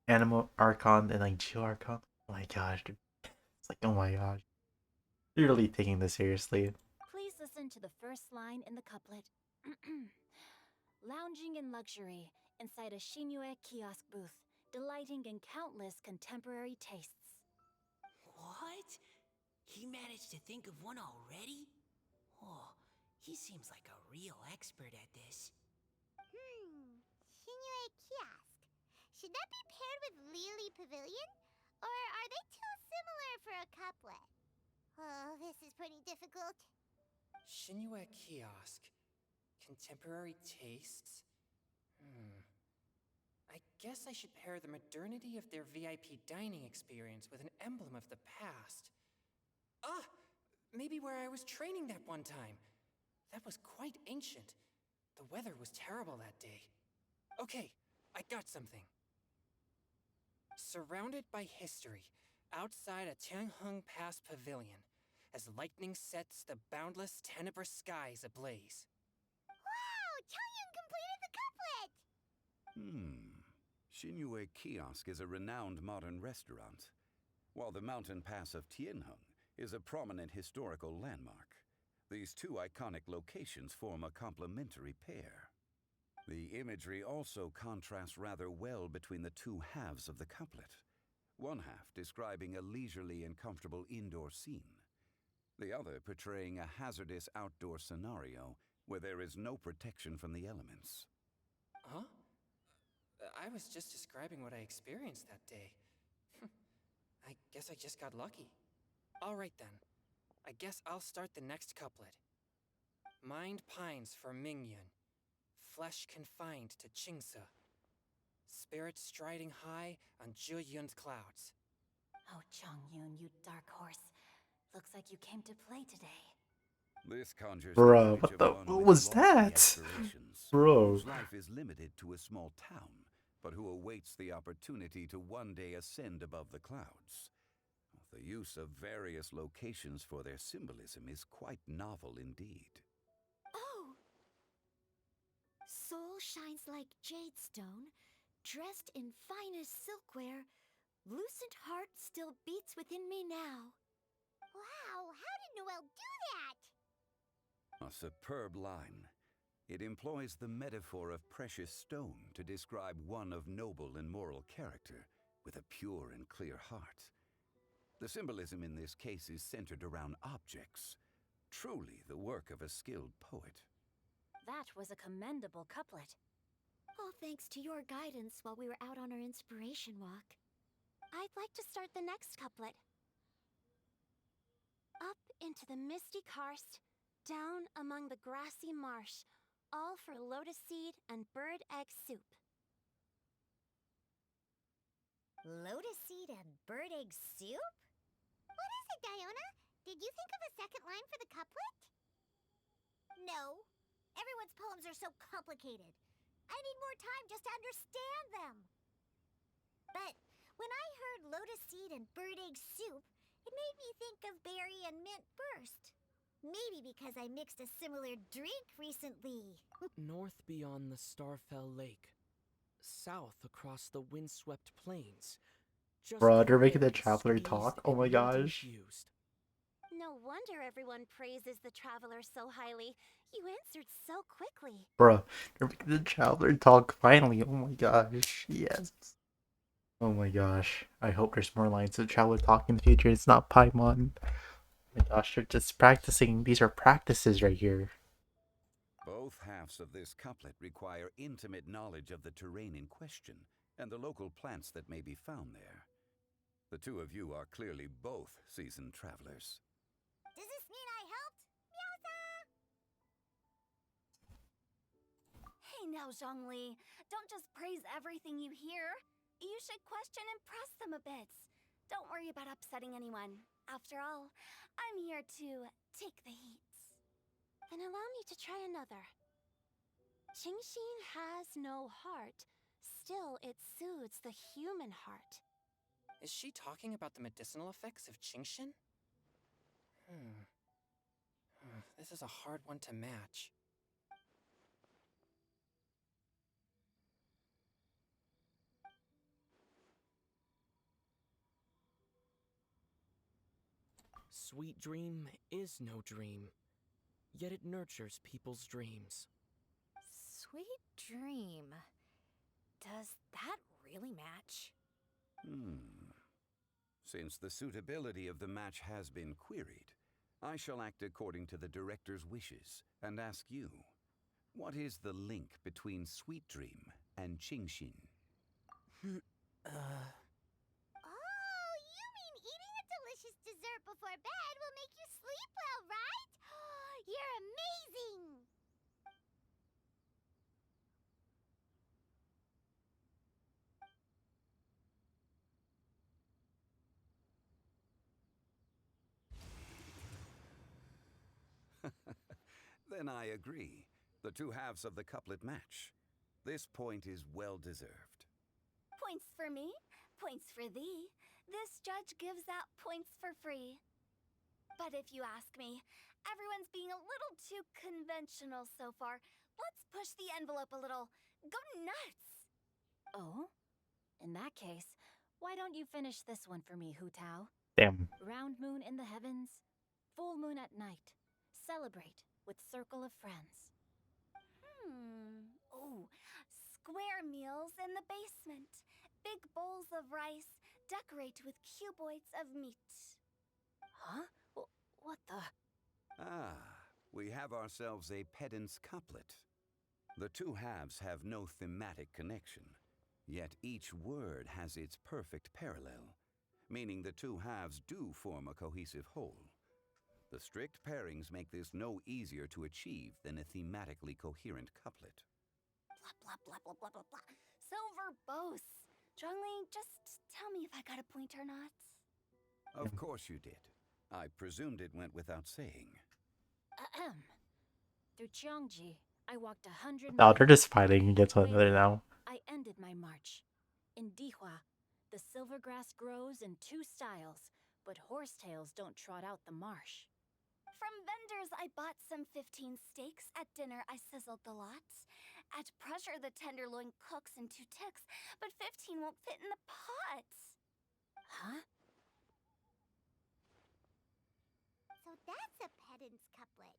Animo Archon and like Geo Archon, oh my gosh, dude. It's like, oh my gosh. They're really taking this seriously. Please listen to the first line in the couplet. Lounging in luxury inside a Shinue kiosk booth, delighting in countless contemporary tastes. What? He managed to think of one already? Oh, he seems like a real expert at this. Shinue Kiosk. Should that be paired with Lily Pavilion? Or are they too similar for a couplet? Oh, this is pretty difficult. Shinue Kiosk. Contemporary tastes? I guess I should pair the modernity of their VIP dining experience with an emblem of the past. Ah! Maybe where I was training that one time. That was quite ancient. The weather was terrible that day. Okay, I got something. Surrounded by history, outside a Tianheng Pass pavilion, as lightning sets the boundless tenebrous skies ablaze. Wow! Chaoyun completed the couplet! Shinue Kiosk is a renowned modern restaurant, while the mountain pass of Tianheng is a prominent historical landmark. These 2 iconic locations form a complementary pair. The imagery also contrasts rather well between the two halves of the couplet. One half describing a leisurely and comfortable indoor scene, the other portraying a hazardous outdoor scenario where there is no protection from the elements. Huh? I was just describing what I experienced that day. I guess I just got lucky. Alright then. I guess I'll start the next couplet. Mind pines for Mingyun, flesh confined to Qingse, spirit striding high on Zheyun's clouds. Oh, Chongyun, you dark horse. Looks like you came to play today. This conjures the Bruh, image of one what with was lofty that? aspirations, Bro. whose life is limited to a small town, but who awaits the opportunity to one day ascend above the clouds. The use of various locations for their symbolism is quite novel indeed. Oh! Soul shines like jade stone, dressed in finest silkwear. Lucent heart still beats within me now. Wow, how did Noelle do that? A superb line. It employs the metaphor of precious stone to describe one of noble and moral character, with a pure and clear heart. The symbolism in this case is centered around objects, truly the work of a skilled poet. That was a commendable couplet. All thanks to your guidance while we were out on our inspiration walk. I'd like to start the next couplet. Up into the misty karst, down among the grassy marsh, all for lotus seed and bird egg soup. Lotus seed and bird egg soup? What is it, Diona? Did you think of a second line for the couplet? No. Everyone's poems are so complicated. I need more time just to understand them. But when I heard lotus seed and bird egg soup, it made me think of berry and mint burst. Maybe because I mixed a similar drink recently. North beyond the Starfell Lake. South across the windswept plains. Just Bruh, they're the making the berries traveler squeezed talk. Oh and my mint gosh. infused. No wonder everyone praises the traveler so highly. You answered so quickly. Bruh, they're making the traveler talk finally. Oh my gosh. Yes. Oh my gosh. I hope there's more lines of traveler talk in the future. It's not Paimon. Oh my gosh, they're just practicing. These are practices right here. Both halves of this couplet require intimate knowledge of the terrain in question and the local plants that may be found there. The two of you are clearly both seasoned travelers. Does this mean I helped? Meowza! Hey now, Zhongli, don't just praise everything you hear. You should question and press them a bit. Don't worry about upsetting anyone. After all, I'm here to take the heat. Then allow me to try another. Qingxin has no heart. Still, it soothes the human heart. Is she talking about the medicinal effects of Qingxin? This is a hard one to match. Sweet dream is no dream, yet it nurtures people's dreams. Sweet dream. Does that really match? Since the suitability of the match has been queried, I shall act according to the director's wishes and ask you, what is the link between Sweet Dream and Qingxin? Oh, you mean eating a delicious dessert before bed will make you sleep well, right? You're amazing! Then I agree. The two halves of the couplet match. This point is well deserved. Points for me, points for thee. This judge gives out points for free. But if you ask me, everyone's being a little too conventional so far. Let's push the envelope a little. Go nuts! Oh? In that case, why don't you finish this one for me, Hu Tao? Damn. Round moon in the heavens, full moon at night. Celebrate with circle of friends. Oh, Ooh, square meals in the basement. Big bowls of rice, decorate with cuboids of meat. Huh? What the? Ah, we have ourselves a pedant's couplet. The two halves have no thematic connection, yet each word has its perfect parallel, meaning the two halves do form a cohesive whole. The strict pairings make this no easier to achieve than a thematically coherent couplet. Blah, blah, blah, blah, blah, blah, blah. So verbose. Zhongli, just tell me if I got a point or not. Of course you did. I presumed it went without saying. Ahem. Through Cheongji, I walked 100 Oh, they're miles. just fighting against one another now. I ended my march. In Dihua, the silver grass grows in two styles, but horsetails don't trot out the marsh. From vendors, I bought some 15 steaks. At dinner, I sizzled the lot. At pressure, the tenderloin cooks in 2 ticks, but 15 won't fit in the pot. Huh? So that's a pedant's couplet.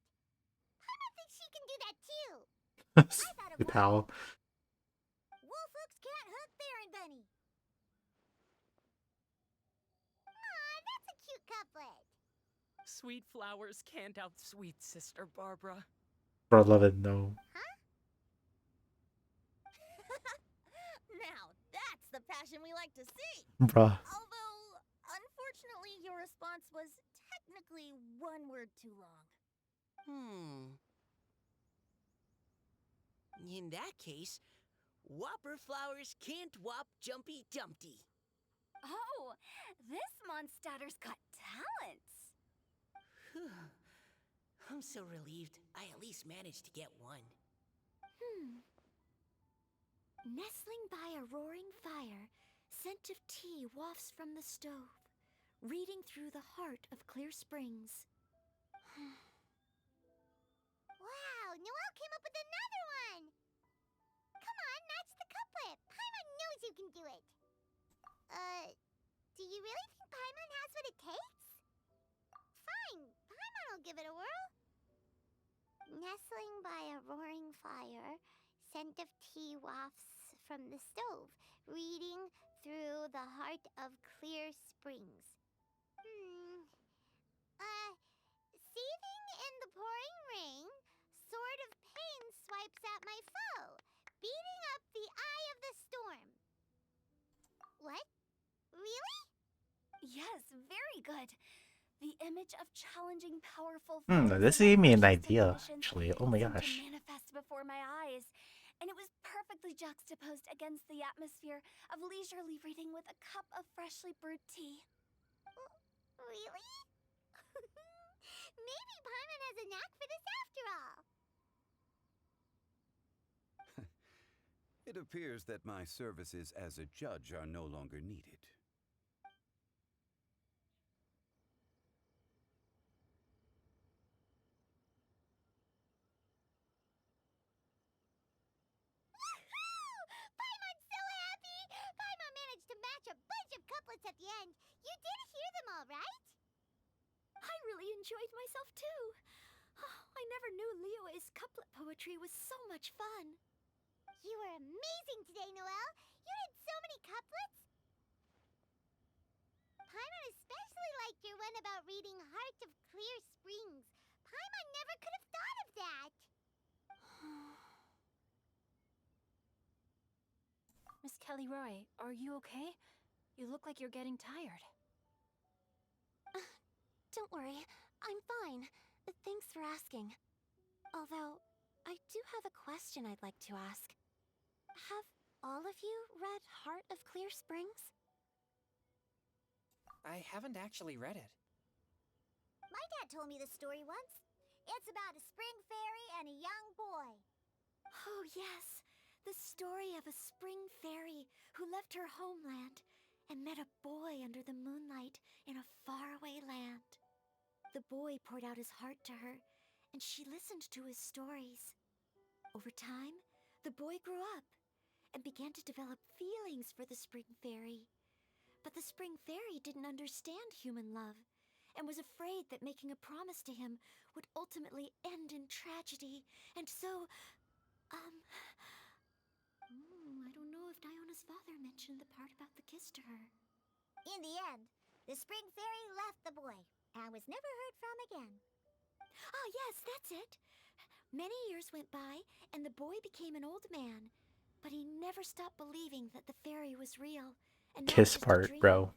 Paimon thinks she can do that too. I thought it Good was. pal. Wolfooks can't hook there and Bunny. Aw, that's a cute couplet. Sweet flowers can't outsweet Sister Barbara. Bro, love it, no. Now, that's the passion we like to see. Bruh. Although, unfortunately, your response was technically one word too long. In that case, Whopper flowers can't whop Jumpy Dumpty. Oh, this monster's got talent. I'm so relieved I at least managed to get one. Nestling by a roaring fire, scent of tea wafts from the stove, reading through the heart of Clear Springs. Wow, Noelle came up with another one. Come on, match the couplet. Paimon knows you can do it. Do you really think Paimon has what it takes? Fine, Paimon will give it a whirl. Nestling by a roaring fire, scent of tea wafts from the stove, reading through the heart of Clear Springs. Seething in the pouring rain, sword of pain swipes at my foe, beating up the eye of the storm. What? Really? Yes, very good. The image of challenging, powerful This forces gave me an and idea, conditions actually. Oh my seemed gosh. to manifest before my eyes, and it was perfectly juxtaposed against the atmosphere of leisurely reading with a cup of freshly brewed tea. Really? Maybe Paimon has a knack for this after all. It appears that my services as a judge are no longer needed. Paimon's so happy! Paimon managed to match a bunch of couplets at the end. You did hear them all, right? I really enjoyed myself too. I never knew Liyue's couplet poetry was so much fun. You were amazing today, Noelle. You did so many couplets. Paimon especially liked your one about reading Heart of Clear Springs. Paimon never could have thought of that. Miss Kelly Roy, are you okay? You look like you're getting tired. Don't worry, I'm fine. Thanks for asking. Although, I do have a question I'd like to ask. Have all of you read Heart of Clear Springs? I haven't actually read it. My dad told me the story once. It's about a spring fairy and a young boy. Oh, yes. The story of a spring fairy who left her homeland and met a boy under the moonlight in a faraway land. The boy poured out his heart to her, and she listened to his stories. Over time, the boy grew up and began to develop feelings for the spring fairy. But the spring fairy didn't understand human love and was afraid that making a promise to him would ultimately end in tragedy. And so, Leona's father mentioned the part about the kiss to her. In the end, the spring fairy left the boy and was never heard from again. Ah, yes, that's it. Many years went by, and the boy became an old man, but he never stopped believing that the fairy was real and not Kiss just a part, dream. bro.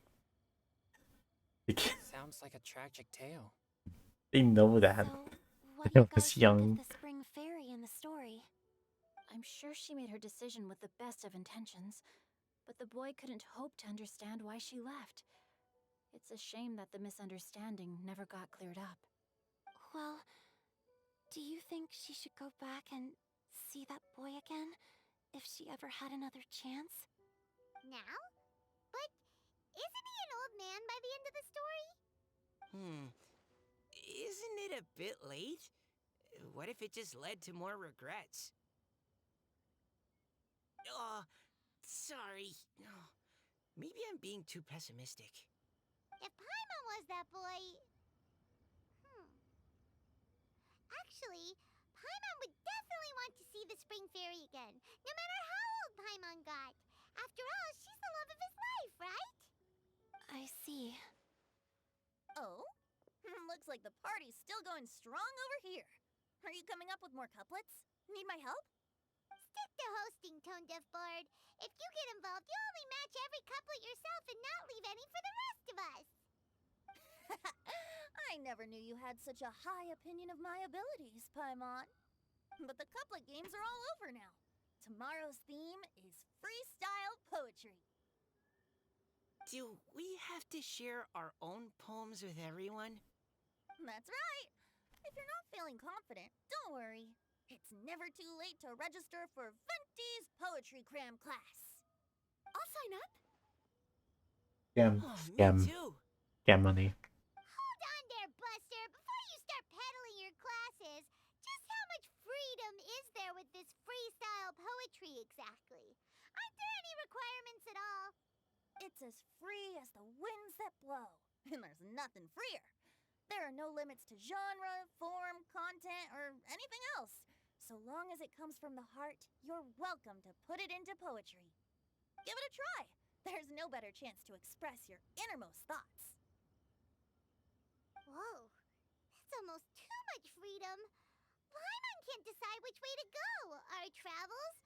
Sounds like a tragic tale. They know that. So, what do They you guys was think young. of the spring fairy in the story? I'm sure she made her decision with the best of intentions, but the boy couldn't hope to understand why she left. It's a shame that the misunderstanding never got cleared up. Well, do you think she should go back and see that boy again if she ever had another chance? Now? But isn't he an old man by the end of the story? Isn't it a bit late? What if it just led to more regrets? Oh, sorry. Oh, maybe I'm being too pessimistic. If Paimon was that boy... Actually, Paimon would definitely want to see the spring fairy again, no matter how old Paimon got. After all, she's the love of his life, right? I see. Oh? Looks like the party's still going strong over here. Are you coming up with more couplets? Need my help? Stick to hosting, Tone Deaf Bard. If you get involved, you'll only match every couplet yourself and not leave any for the rest of us. I never knew you had such a high opinion of my abilities, Paimon. But the couplet games are all over now. Tomorrow's theme is freestyle poetry. Do we have to share our own poems with everyone? That's right. If you're not feeling confident, don't worry. It's never too late to register for Venti's Poetry Cram class. I'll sign up. Scam. Oh, me Scam. too. Scam money. Hold on there, Buster. Before you start peddling your classes, just how much freedom is there with this freestyle poetry exactly? Aren't there any requirements at all? It's as free as the winds that blow, and there's nothing freer. There are no limits to genre, form, content, or anything else. So long as it comes from the heart, you're welcome to put it into poetry. Give it a try. There's no better chance to express your innermost thoughts. Whoa, that's almost too much freedom. Paimon can't decide which way to go. Our travels?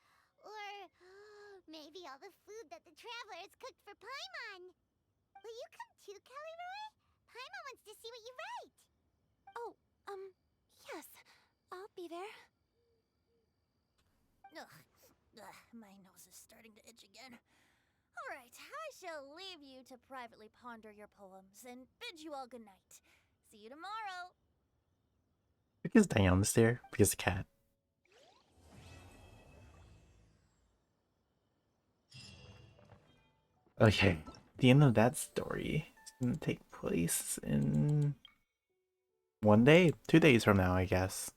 Or maybe all the food that the travelers cooked for Paimon. Will you come too, Kelly Roy? Paimon wants to see what you write. Oh, yes. I'll be there. My nose is starting to itch again. All right, I shall leave you to privately ponder your poems and bid you all good night. See you tomorrow. Because Diana's there. Because the cat. Okay. The end of that story is gonna take place in 1 day? 2 days from now, I guess.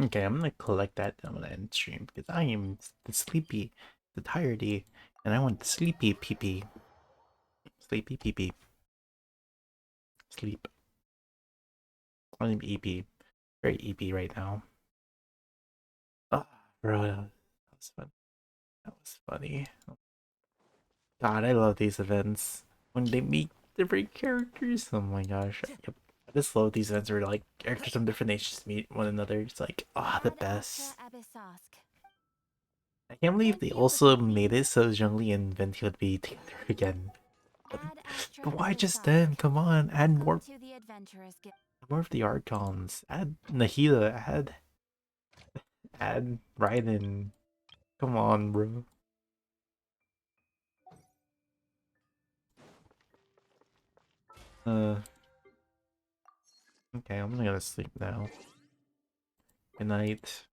Okay, I'm gonna collect that. I'm gonna end stream because I am the sleepy, the tiredy, and I want the sleepy pee. Sleepy pee. Sleep. I'm EP. Very EP right now. Oh, bro, that was fun. That was funny. God, I love these events when they meet different characters. Oh my gosh. Yep. I just love these events where like characters from different nations meet one another. It's like, ah, the best. I can't believe they also made it so Zhongli and Venti would be together again. But why just then? Come on, add more of the Archons. Add Nahida, add Raiden. Come on, bro. Okay, I'm gonna go to sleep now. Good night.